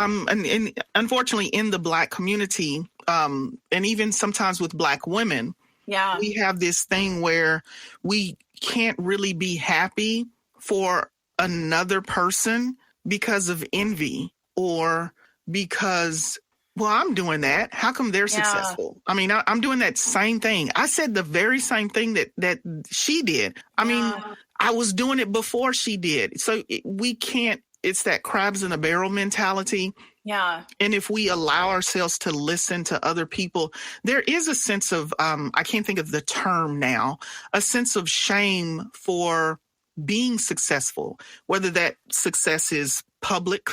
unfortunately in the Black community, and even sometimes with Black women, we have this thing where we can't really be happy for another person because of envy, or because, well, I'm doing that. How come they're successful? I mean, I'm doing that same thing. I said the very same thing that she did. I mean, I was doing it before she did. So we can't, it's that crabs in a barrel mentality. Yeah. And if we allow ourselves to listen to other people, there is a sense of, I can't think of the term now, a sense of shame for being successful, whether that success is public,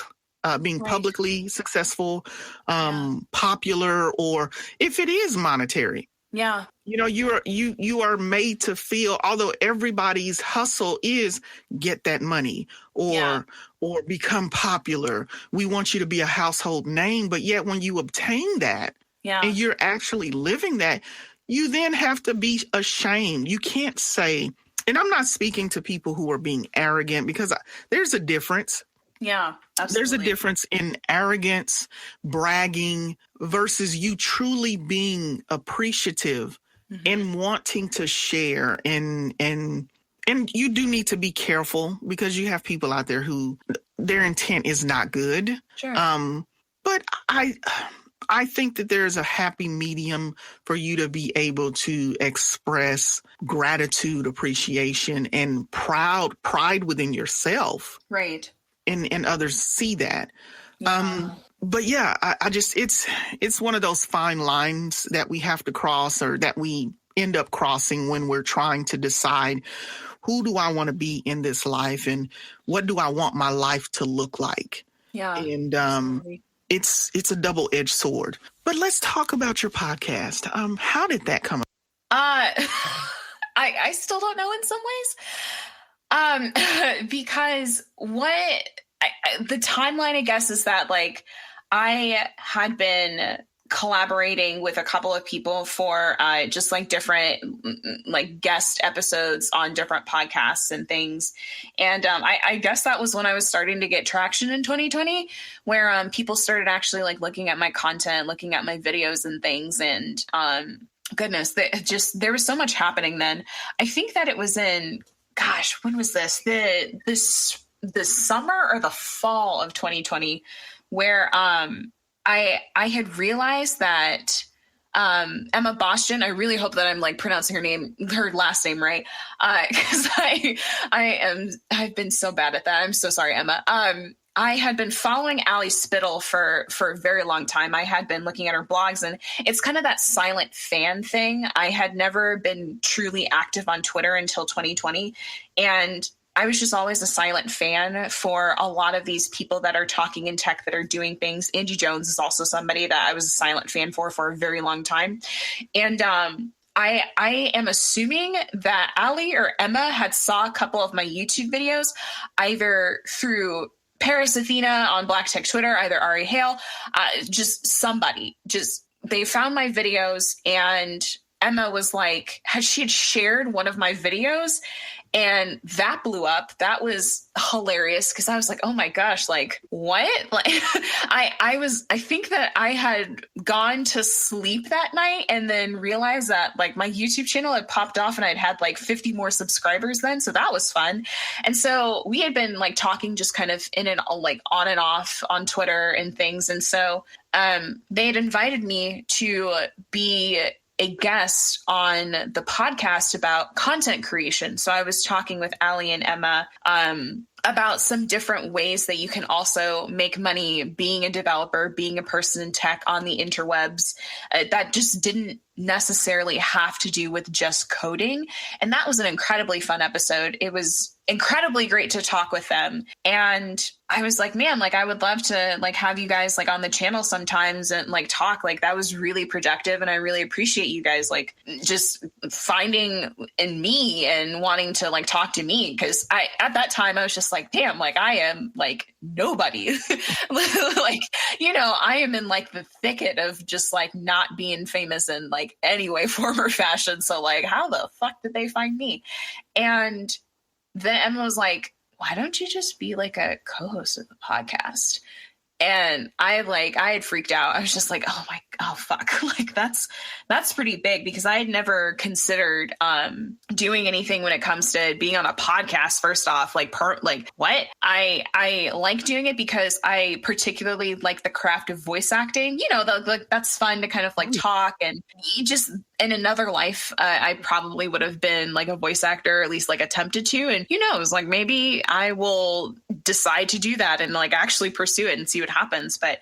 being publicly successful, popular, or if it is monetary. Yeah. You know, you are made to feel, although everybody's hustle is get that money or become popular. We want you to be a household name, but yet when you obtain that and you're actually living that, you then have to be ashamed. You can't say, and I'm not speaking to people who are being arrogant, because there's a difference. Yeah, absolutely. There's a difference in arrogance, bragging, versus you truly being appreciative and wanting to share. And you do need to be careful, because you have people out there who their intent is not good. Sure. But I think that there's a happy medium for you to be able to express gratitude, appreciation, and pride within yourself. Right. And others see that. Yeah. But yeah, I just, it's one of those fine lines that we have to cross, or that we end up crossing when we're trying to decide, who do I want to be in this life, and what do I want my life to look like? Yeah. And it's a double-edged sword. But let's talk about your podcast. How did that come up? I still don't know in some ways. Because the timeline, I guess, is that, like, I had been collaborating with a couple of people for just like different like guest episodes on different podcasts and things. And I guess that was when I was starting to get traction in 2020, where people started actually like looking at my content, looking at my videos and things. And goodness, there was so much happening then. I think that it was in, gosh, when was this? The summer or the fall of 2020, where I had realized that Emma Boston, I really hope that I'm like pronouncing her last name right, because I've been so bad at that. I'm so sorry, Emma. I had been following Allie Spittle for a very long time. I had been looking at her blogs, and it's kind of that silent fan thing. I had never been truly active on Twitter until 2020. And I was just always a silent fan for a lot of these people that are talking in tech, that are doing things. Angie Jones is also somebody that I was a silent fan for a very long time. And I am assuming that Ali or Emma had saw a couple of my YouTube videos, either through Paris Athena on Black Tech Twitter, either Ari Hale, just somebody. Just they found my videos, and Emma was like, she had shared one of my videos, and that blew up. That was hilarious, because I was like, oh my gosh, like what? Like I think that I had gone to sleep that night and then realized that like my YouTube channel had popped off, and I'd had like 50 more subscribers then. So that was fun. And so we had been like talking just kind of in and like on and off on Twitter and things. And so they had invited me to be a guest on the podcast about content creation. So I was talking with Ali and Emma about some different ways that you can also make money being a developer, being a person in tech on the interwebs, that just didn't necessarily have to do with just coding. And that was an incredibly fun episode. It was incredibly great to talk with them. And I was like, man, like I would love to like have you guys like on the channel sometimes and like talk. Like that was really productive, and I really appreciate you guys like just finding in me and wanting to like talk to me, because at that time I was just like, damn, like I am like nobody. Like, you know, I am in like the thicket of just like not being famous in like any way, form, or fashion. So like, how the fuck did they find me? And then Emma was like, why don't you just be like a co-host of the podcast? And I had freaked out. I was just like, oh fuck. Like that's pretty big, because I had never considered doing anything when it comes to being on a podcast. First off, like what? I like doing it because I particularly like the craft of voice acting. You know, that's fun to kind of like talk, and you just in another life, I probably would have been like a voice actor, or at least like attempted to. And who knows, like maybe I will decide to do that and like actually pursue it and see what happens. But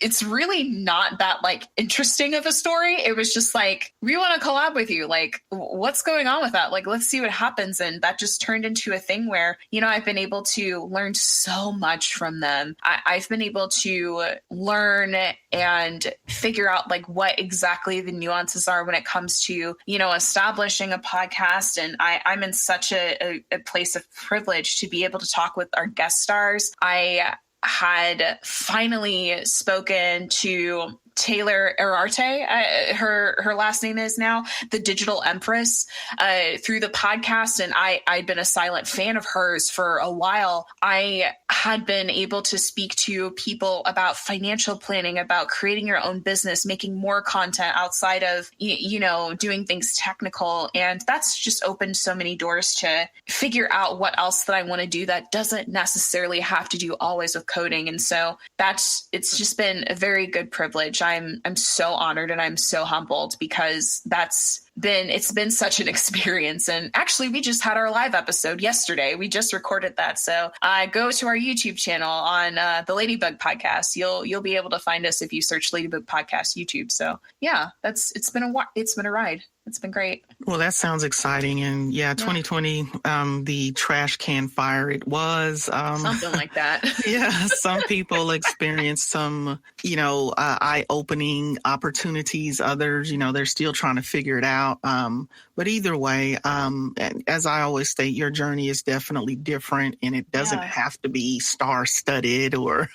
it's really not that like interesting of a story. It was just like, we want to collab with you. Like, what's going on with that? Like, let's see what happens. And that just turned into a thing where, you know, I've been able to learn so much from them. I've been able to learn and figure out like what exactly the nuances are when it comes to, you know, establishing a podcast. And I'm in such a place of privilege to be able to talk with our guest stars. I had finally spoken to Taylor Ararte, her last name is now, the Digital Empress, through the podcast. And I'd been a silent fan of hers for a while. I had been able to speak to people about financial planning, about creating your own business, making more content outside of, you know, doing things technical. And that's just opened so many doors to figure out what else that I want to do that doesn't necessarily have to do always with coding. And so it's just been a very good privilege. I'm so honored and I'm so humbled, because it's been such an experience. And actually, we just had our live episode yesterday. We just recorded that. So go to our YouTube channel on the Ladybug Podcast. You'll be able to find us if you search Ladybug Podcast YouTube. So yeah, it's been a ride. It's been great. Well, that sounds exciting. And yeah, 2020, the trash can fire, it was. Something like that. Yeah, some people experienced some, you know, eye-opening opportunities. Others, you know, they're still trying to figure it out. But either way, as I always state, your journey is definitely different, and it doesn't have to be star-studded or.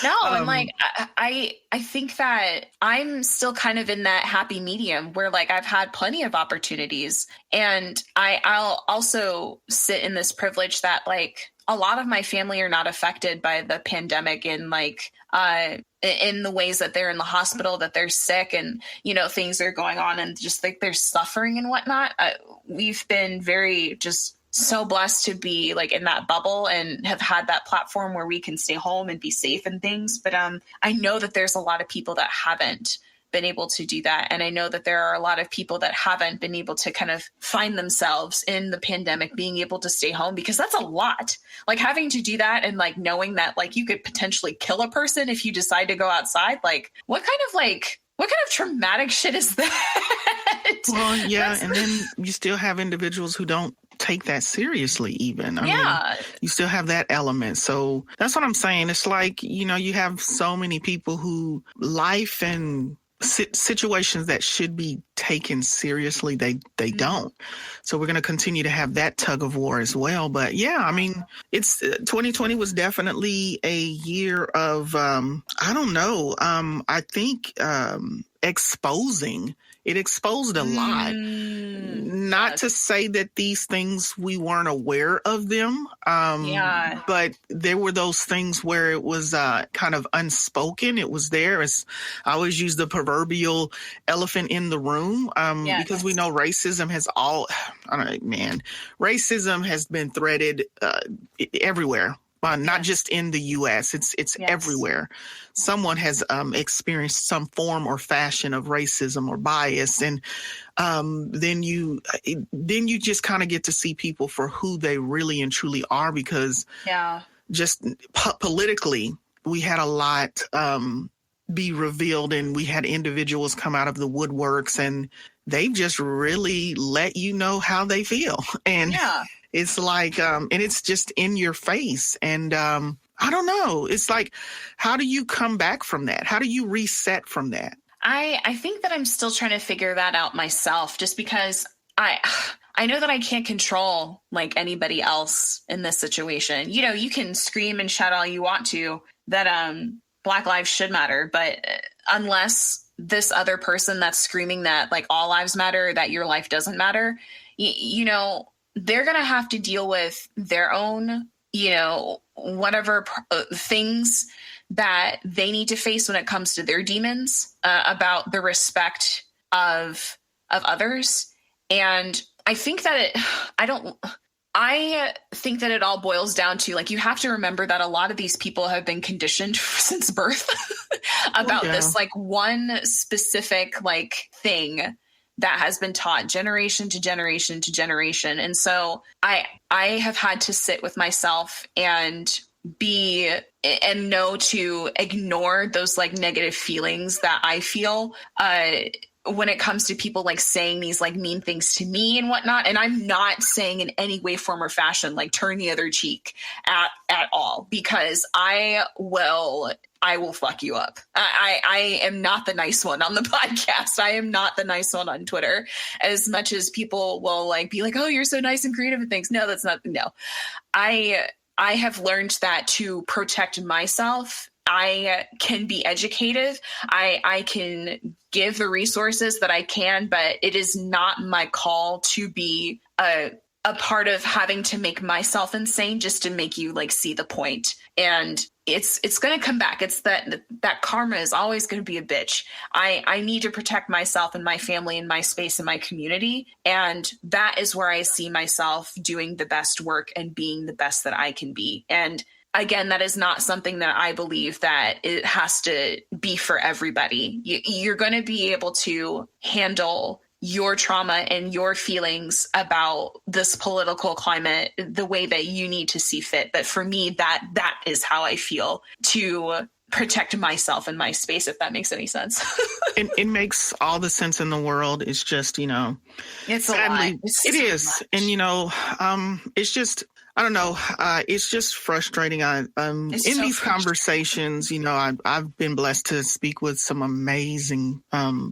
No, and like I think that I'm still kind of in that happy medium where like I've had plenty of opportunities, and I'll also sit in this privilege that like a lot of my family are not affected by the pandemic in like in the ways that they're in the hospital, that they're sick, and you know things are going on and just like they're suffering and whatnot. We've been very just so blessed to be like in that bubble and have had that platform where we can stay home and be safe and things. But I know that there's a lot of people that haven't been able to do that. And I know that there are a lot of people that haven't been able to kind of find themselves in the pandemic, being able to stay home, because that's a lot. Like having to do that and like knowing that like you could potentially kill a person if you decide to go outside. Like what kind of traumatic shit is that? Well, yeah. And then you still have individuals who don't take that seriously even. I mean, you still have that element. So that's what I'm saying. It's like, you know, you have so many people who life and situations that should be taken seriously, they don't. So we're going to continue to have that tug of war as well. But yeah, I mean, it's 2020 was definitely a year of, I don't know. I think, it exposed a lot. Not to say that these things, we weren't aware of them. But there were those things where it was kind of unspoken. It was there. I always use the proverbial elephant in the room because we know racism has racism has been threaded everywhere. Not just in the U.S. It's everywhere. Someone has experienced some form or fashion of racism or bias, and then you just kind of get to see people for who they really and truly are, because just politically we had a lot be revealed, and we had individuals come out of the woodworks, and they've just really let you know how they feel. And it's like, and it's just in your face. And I don't know. It's like, how do you come back from that? How do you reset from that? I think that I'm still trying to figure that out myself, just because I know that I can't control like anybody else in this situation. You know, you can scream and shout all you want to that Black lives should matter, but unless this other person that's screaming that like all lives matter, that your life doesn't matter, you know, they're going to have to deal with their own, you know, whatever things that they need to face when it comes to their demons about the respect of others. And I think that I think that it all boils down to, like, you have to remember that a lot of these people have been conditioned since birth about this, like, one specific, like, thing that has been taught generation to generation to generation. And so I have had to sit with myself and know to ignore those like negative feelings that I feel when it comes to people like saying these like mean things to me and whatnot. And I'm not saying in any way, form, or fashion like turn the other cheek at all, because I will fuck you up. I am not the nice one on the podcast. I am not the nice one on Twitter, as much as people will like be like, oh, you're so nice and creative and things. No, that's not. No, I have learned that to protect myself, I can be educated. I can give the resources that I can, but it is not my call to be a part of having to make myself insane just to make you like see the point. And it's going to come back. It's that karma is always going to be a bitch. I need to protect myself and my family and my space and my community. And that is where I see myself doing the best work and being the best that I can be. And again, that is not something that I believe that it has to be for everybody. You're going to be able to handle your trauma and your feelings about this political climate the way that you need to see fit. But for me, that is how I feel to protect myself and my space, if that makes any sense. It makes all the sense in the world. It's just, you know, it's sadly, a lot. It is. Much. And, you know, it's just, I don't know. It's just frustrating. In these conversations, you know, I've been blessed to speak with some amazing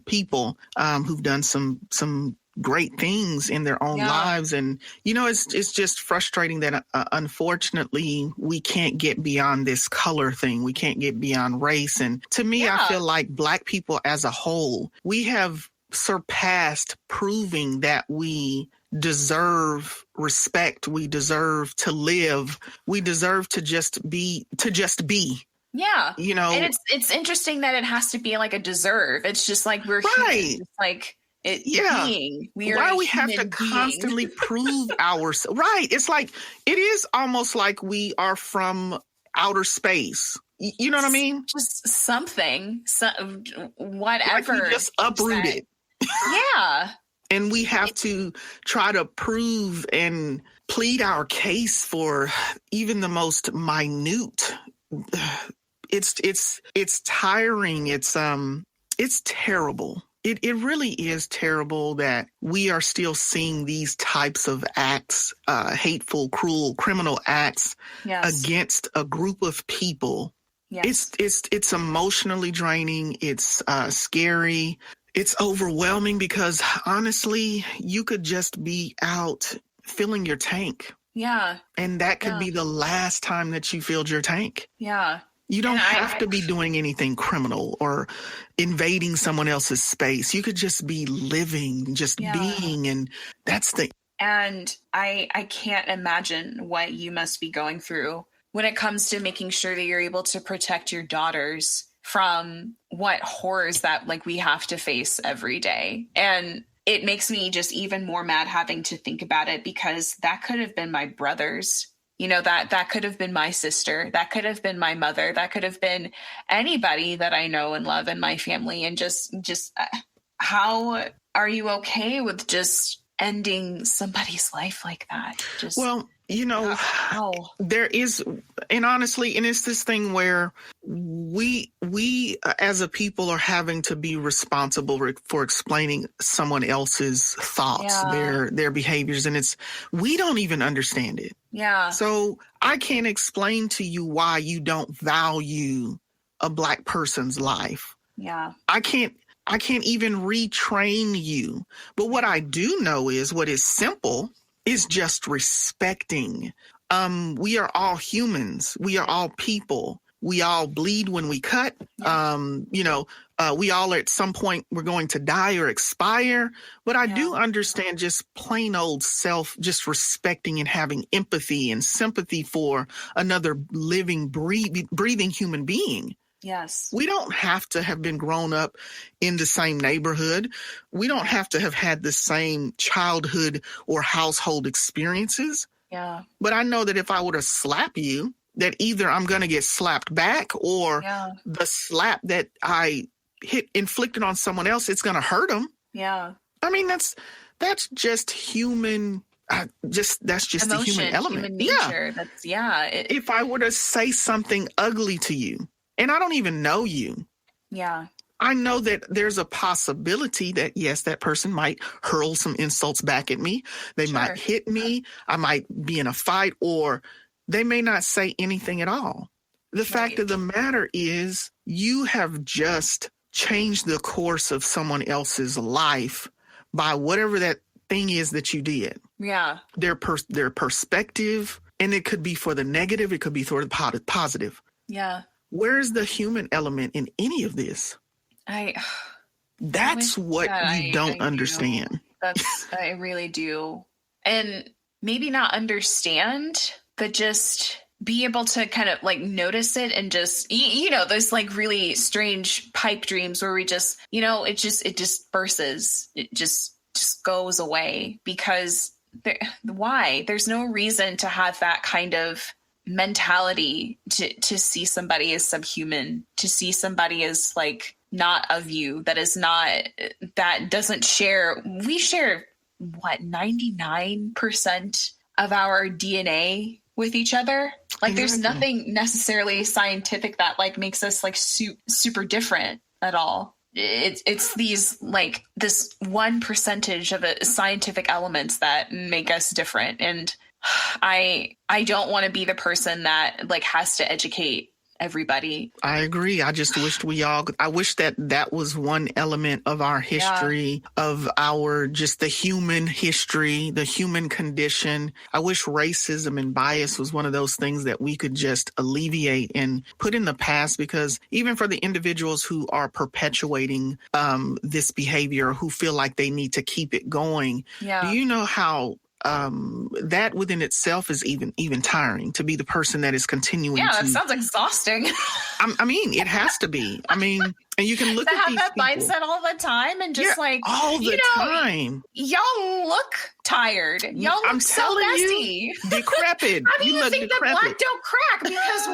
people who've done some great things in their own lives. And, you know, it's just frustrating that unfortunately we can't get beyond this color thing. We can't get beyond race. And to me, I feel like Black people as a whole, we have surpassed proving that we deserve respect. We deserve to live. We deserve to just be. Yeah. You know, and it's interesting that it has to be like a deserve. It's just like we're humans. It's like being. Why we have to constantly prove ourselves? Right. It's like, it is almost like we are from outer space. You know what I mean? Just something, whatever. Like we just uprooted. Yeah. And we have to try to prove and plead our case for even the most minute. It's tiring. It's terrible. It really is terrible that we are still seeing these types of acts, hateful, cruel, criminal acts against a group of people. Yes. It's emotionally draining. It's scary. It's overwhelming because honestly, you could just be out filling your tank. Yeah. And that could be the last time that you filled your tank. Yeah. You don't have to be doing anything criminal or invading someone else's space. You could just be living, just being. And that's the... And I can't imagine what you must be going through when it comes to making sure that you're able to protect your daughters from what horrors that like we have to face every day. And it makes me just even more mad having to think about it, because that could have been my brothers. You know, that could have been my sister. That could have been my mother. That could have been anybody that I know and love in my family. And just how are you okay with just ending somebody's life like that? Just, well, you know, there is, and honestly, and it's this thing where we as a people are having to be responsible for explaining someone else's thoughts, their behaviors, and we don't even understand it. Yeah. So I can't explain to you why you don't value a Black person's life. Yeah. I can't even retrain you. But what I do know is what is simple is just respecting. We are all humans. We are all people. We all bleed when we cut. We all at some point we're going to die or expire. But I do understand just plain old self, just respecting and having empathy and sympathy for another living, breathing human being. Yes. We don't have to have been grown up in the same neighborhood. We don't have to have had the same childhood or household experiences. Yeah. But I know that if I were to slap you, that either I'm going to get slapped back or the slap that I inflicted on someone else, it's going to hurt them. Yeah. I mean, that's just human. That's just the human element. Human nature. Yeah. If I were to say something ugly to you, and I don't even know you. Yeah. I know that there's a possibility that, yes, that person might hurl some insults back at me. They might hit me. I might be in a fight, or they may not say anything at all. The fact of the matter is you have just changed the course of someone else's life by whatever that thing is that you did. Yeah. Their perspective, and it could be for the negative. It could be for the positive. Yeah. Where's the human element in any of this? That's what you don't understand. I really do. And maybe not understand, but just be able to kind of like notice it and just, those like really strange pipe dreams where we just, it just bursts. It just goes away because why? There's no reason to have that kind of mentality to see somebody as subhuman, to see somebody as like not of you, that doesn't share. We share 99% of our DNA with each other. Like there's nothing necessarily scientific that like makes us like super different at all. It's these like this 1% of scientific elements that make us different. And I don't want to be the person that like has to educate everybody. I agree. I just wished I wish that was one element of our history, of our, just the human history, the human condition. I wish racism and bias was one of those things that we could just alleviate and put in the past, because even for the individuals who are perpetuating this behavior, who feel like they need to keep it going, do you know how that within itself is even tiring, to be the person that is continuing that sounds exhausting. I mean, it has to be. I mean, and you can look at have these that people mindset all the time and just like all the time. Y'all look tired. Y'all look so messy. Decrepit. How do you think decrepit. That black don't crack? Because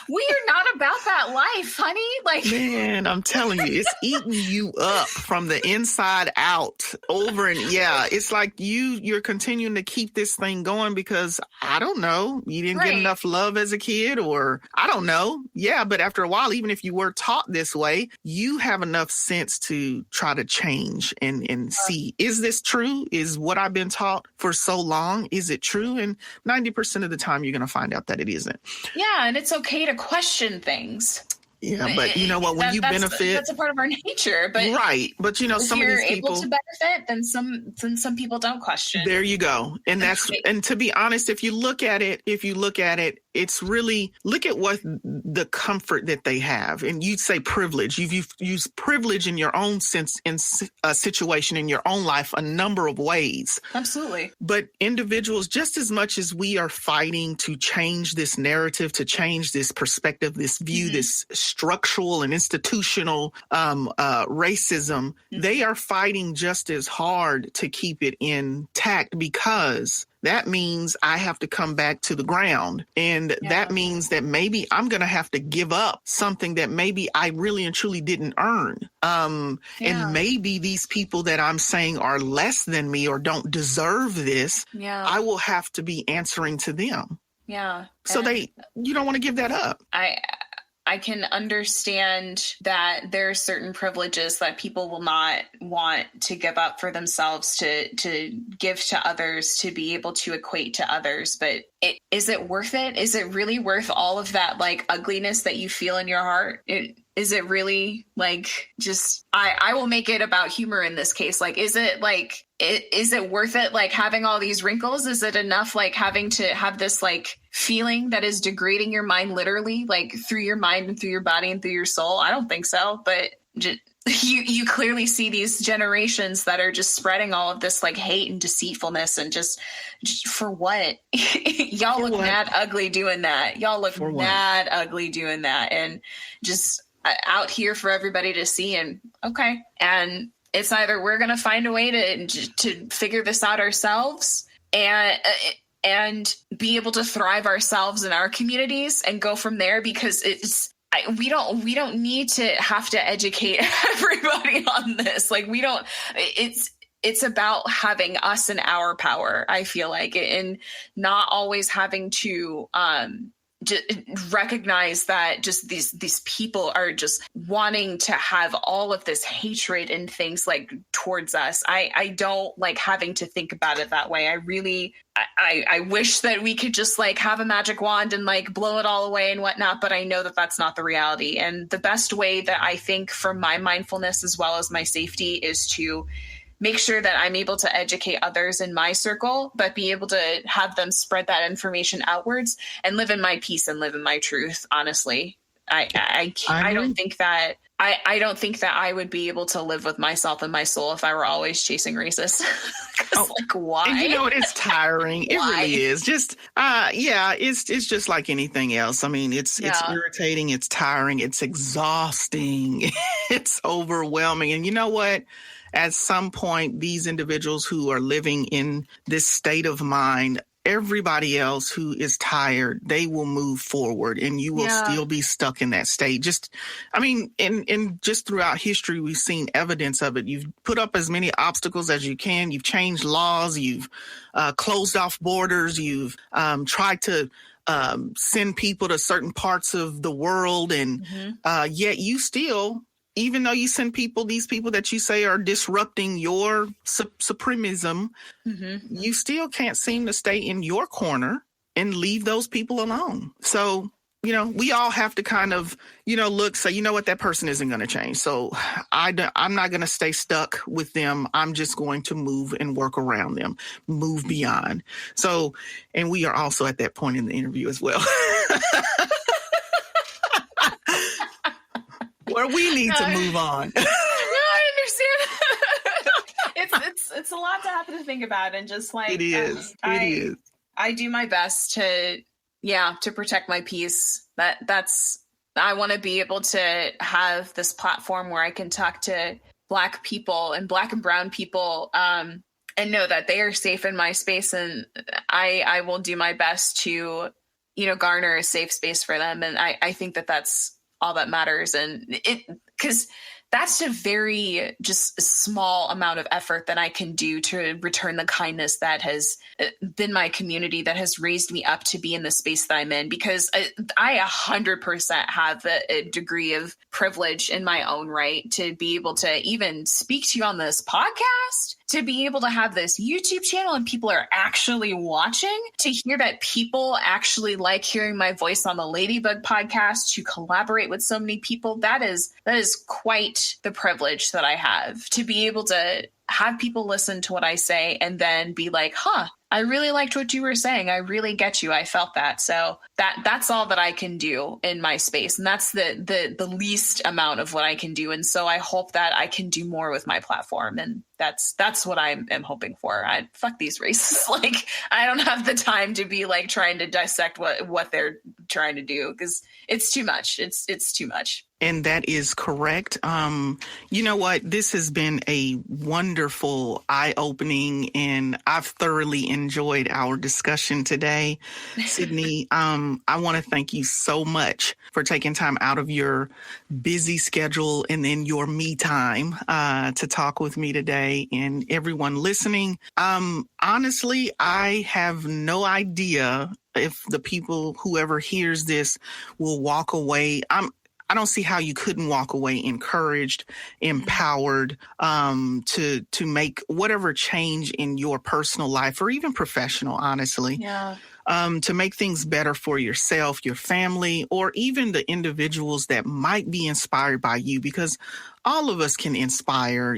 we are not about that life, honey. Like, man, I'm telling you, it's eating you up from the inside out. It's like you're continuing to keep this thing going because I don't know, you didn't get enough love as a kid, or I don't know. Yeah, but after a while, even if you were taught this way, you have enough sense to try to change and see, is this true? Is what I've been taught for so long, is it true? And 90% of the time, you're going to find out that it isn't. Yeah, and it's okay to question things. Yeah, but you know what? When you benefit, that's a part of our nature. But right, but you know, some of these people able to benefit, then some people don't question. There you go, and that's and to be honest, if you look at it, it's really look at what the comfort that they have, and you'd say privilege. You've used privilege in your own sense in a situation in your own life a number of ways. Absolutely, but individuals, just as much as we are fighting to change this narrative, to change this perspective, this view, this structural and institutional racism, they are fighting just as hard to keep it intact, because that means I have to come back to the ground. And that means that maybe I'm going to have to give up something that maybe I really and truly didn't earn. And maybe these people that I'm saying are less than me or don't deserve this, I will have to be answering to them. Yeah. So you don't want to give that up. I can understand that there are certain privileges that people will not want to give up for themselves to give to others, to be able to equate to others. But is it worth it? Is it really worth all of that like ugliness that you feel in your heart? Is it really like just I will make it about humor in this case. Like, is it worth it? Like having all these wrinkles? Is it enough? Like having to have this like feeling that is degrading your mind, literally, like through your mind and through your body and through your soul? I don't think so. But you clearly see these generations that are just spreading all of this like hate and deceitfulness, and just for what? Y'all look mad ugly doing that. Y'all look mad ugly doing that, and just out here for everybody to see. And okay, and it's either we're going to find a way to figure this out ourselves and be able to thrive ourselves in our communities and go from there, because we don't need to have to educate everybody on this. Like it's about having us in our power, I feel like, and not always having to recognize that just these people are just wanting to have all of this hatred and things like towards us. I don't like having to think about it that way. I wish that we could just like have a magic wand and like blow it all away and whatnot, but I know that that's not the reality. And the best way that I think for my mindfulness as well as my safety is to make sure that I'm able to educate others in my circle, but be able to have them spread that information outwards and live in my peace and live in my truth. Honestly, I don't think that I don't think that I would be able to live with myself and my soul if I were always chasing racists. Like, why? And you know what? It's tiring. It really is. Just, it's just like anything else. I mean, it's irritating. It's tiring. It's exhausting. It's overwhelming. And you know what? At some point, these individuals who are living in this state of mind, everybody else who is tired, they will move forward and you will still be stuck in that state. Just throughout history, we've seen evidence of it. You've put up as many obstacles as you can. You've changed laws. You've closed off borders. You've tried to send people to certain parts of the world. And yet you still, even though you send these people that you say are disrupting your supremism, you still can't seem to stay in your corner and leave those people alone. So, you know, we all have to kind of, say, you know what, that person isn't going to change. So I'm not going to stay stuck with them. I'm just going to move and work around them, move beyond. So, and we are also at that point in the interview as well. Where we need to move on. No, I understand. It's a lot to have to think about, and just like it is. I do my best to protect my peace. I want to be able to have this platform where I can talk to Black people and Black and brown people know that they are safe in my space, and I will do my best to, garner a safe space for them. And I think that that's all that matters. And because that's a very just small amount of effort that I can do to return the kindness that has been my community, that has raised me up to be in the space that I'm in, because I 100% have a degree of privilege in my own right to be able to even speak to you on this podcast, to be able to have this YouTube channel and people are actually watching, to hear that people actually like hearing my voice on the Ladybug podcast, to collaborate with so many people. That is quite the privilege that I have, to be able to have people listen to what I say and then be like, I really liked what you were saying. I really get you. I felt that. So that's all that I can do in my space. And that's the least amount of what I can do. And so I hope that I can do more with my platform. And that's what I am hoping for. Fuck these racists. Like, I don't have the time to be like trying to dissect what they're trying to do, because it's too much. It's too much. And that is correct. You know what? This has been a wonderful eye-opening, and I've thoroughly enjoyed our discussion today. Sidney, I want to thank you so much for taking time out of your busy schedule and then your me time to talk with me today, and everyone listening. Honestly, I have no idea if the people, whoever hears this, will walk away. I don't see how you couldn't walk away encouraged, empowered, to make whatever change in your personal life or even professional, honestly. Yeah. To make things better for yourself, your family, or even the individuals that might be inspired by you, because all of us can inspire.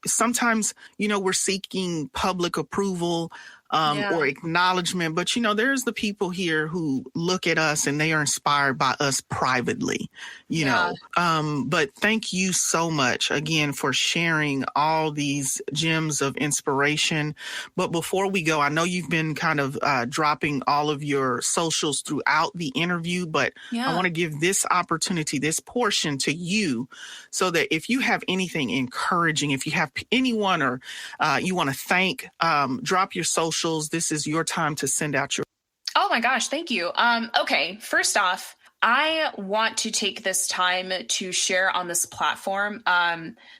Sometimes, we're seeking public approval or acknowledgement, but there's the people here who look at us and they are inspired by us privately, but thank you so much again for sharing all these gems of inspiration. But before we go, I know you've been kind of dropping all of your socials throughout the interview, but I want to give this opportunity, this portion to you, so that if you have anything encouraging, if you have anyone or you want to thank, drop your socials. This is your time to send out your. Oh my gosh, thank you. Okay, first off, I want to take this time to share on this platform.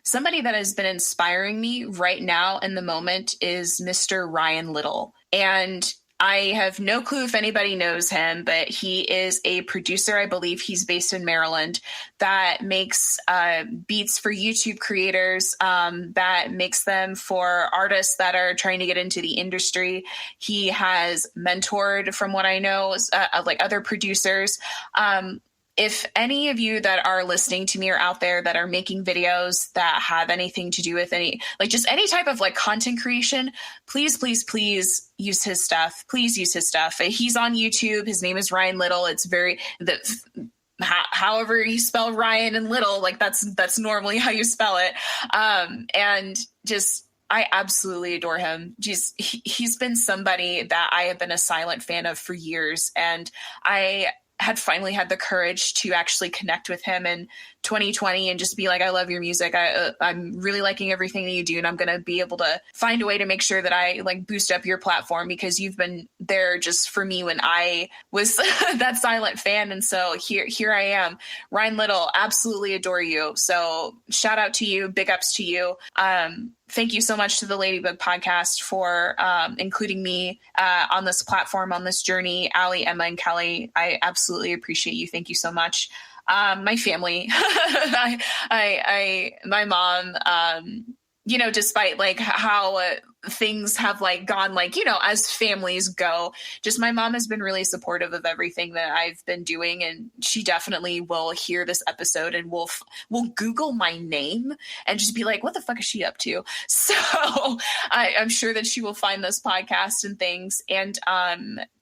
Somebody that has been inspiring me right now in the moment is Mr. Ryan Little. And I have no clue if anybody knows him, but he is a producer. I believe he's based in Maryland, that makes beats for YouTube creators, that makes them for artists that are trying to get into the industry. He has mentored, from what I know, like other producers. If any of you that are listening to me are out there that are making videos that have anything to do with any type of like content creation, please, please, please use his stuff. Please use his stuff. He's on YouTube. His name is Ryan Little. It's however you spell Ryan and Little, like that's normally how you spell it. And just, I absolutely adore him. He's been somebody that I have been a silent fan of for years. And I had finally had the courage to actually connect with him in 2020 and just be like, I love your music. I'm really liking everything that you do. And I'm going to be able to find a way to make sure that I like boost up your platform, because you've been there just for me when I was that silent fan. And so here I am. Ryan Little, absolutely adore you. So shout out to you. Big ups to you. Thank you so much to the Ladybug podcast for including me on this platform, on this journey. Allie, Emma, and Kelly, I absolutely appreciate you. Thank you so much. My family, my mom, despite like how things have like gone, like, as families go, just my mom has been really supportive of everything that I've been doing. And she definitely will hear this episode and will Google my name and just be like, what the fuck is she up to? So I'm sure that she will find this podcast and things. And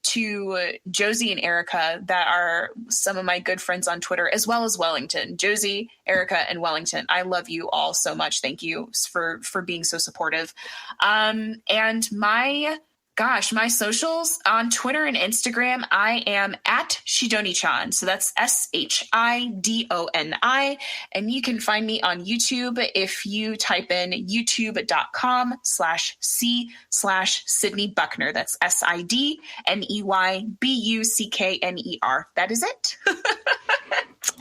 to Josie and Erica, that are some of my good friends on Twitter, as well as Wellington. Josie, Erica, and Wellington, I love you all so much. Thank you for being so supportive. And my Gosh, my socials on Twitter and Instagram, I am at Shidoni-chan. So that's SHIDONI. And you can find me on YouTube if you type in youtube.com/C/Sidney Buckner. That's SIDNEYBUCKNER. That is it.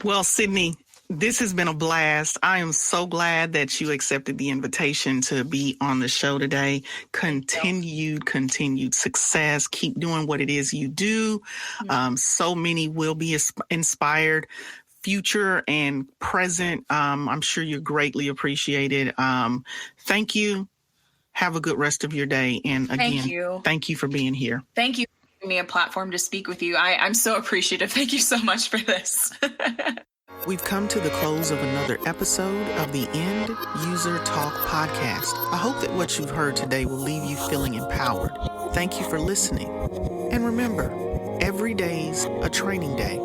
Well, Sidney, this has been a blast. I am so glad that you accepted the invitation to be on the show today. Continued success. Keep doing what it is you do. So many will be inspired, future and present. I'm sure you're greatly appreciated. Thank you. Have a good rest of your day. And again, thank you for being here. Thank you for giving me a platform to speak with you. I'm so appreciative. Thank you so much for this. We've come to the close of another episode of the End User Talk podcast. I hope that what you've heard today will leave you feeling empowered. Thank you for listening. And remember, every day's a training day.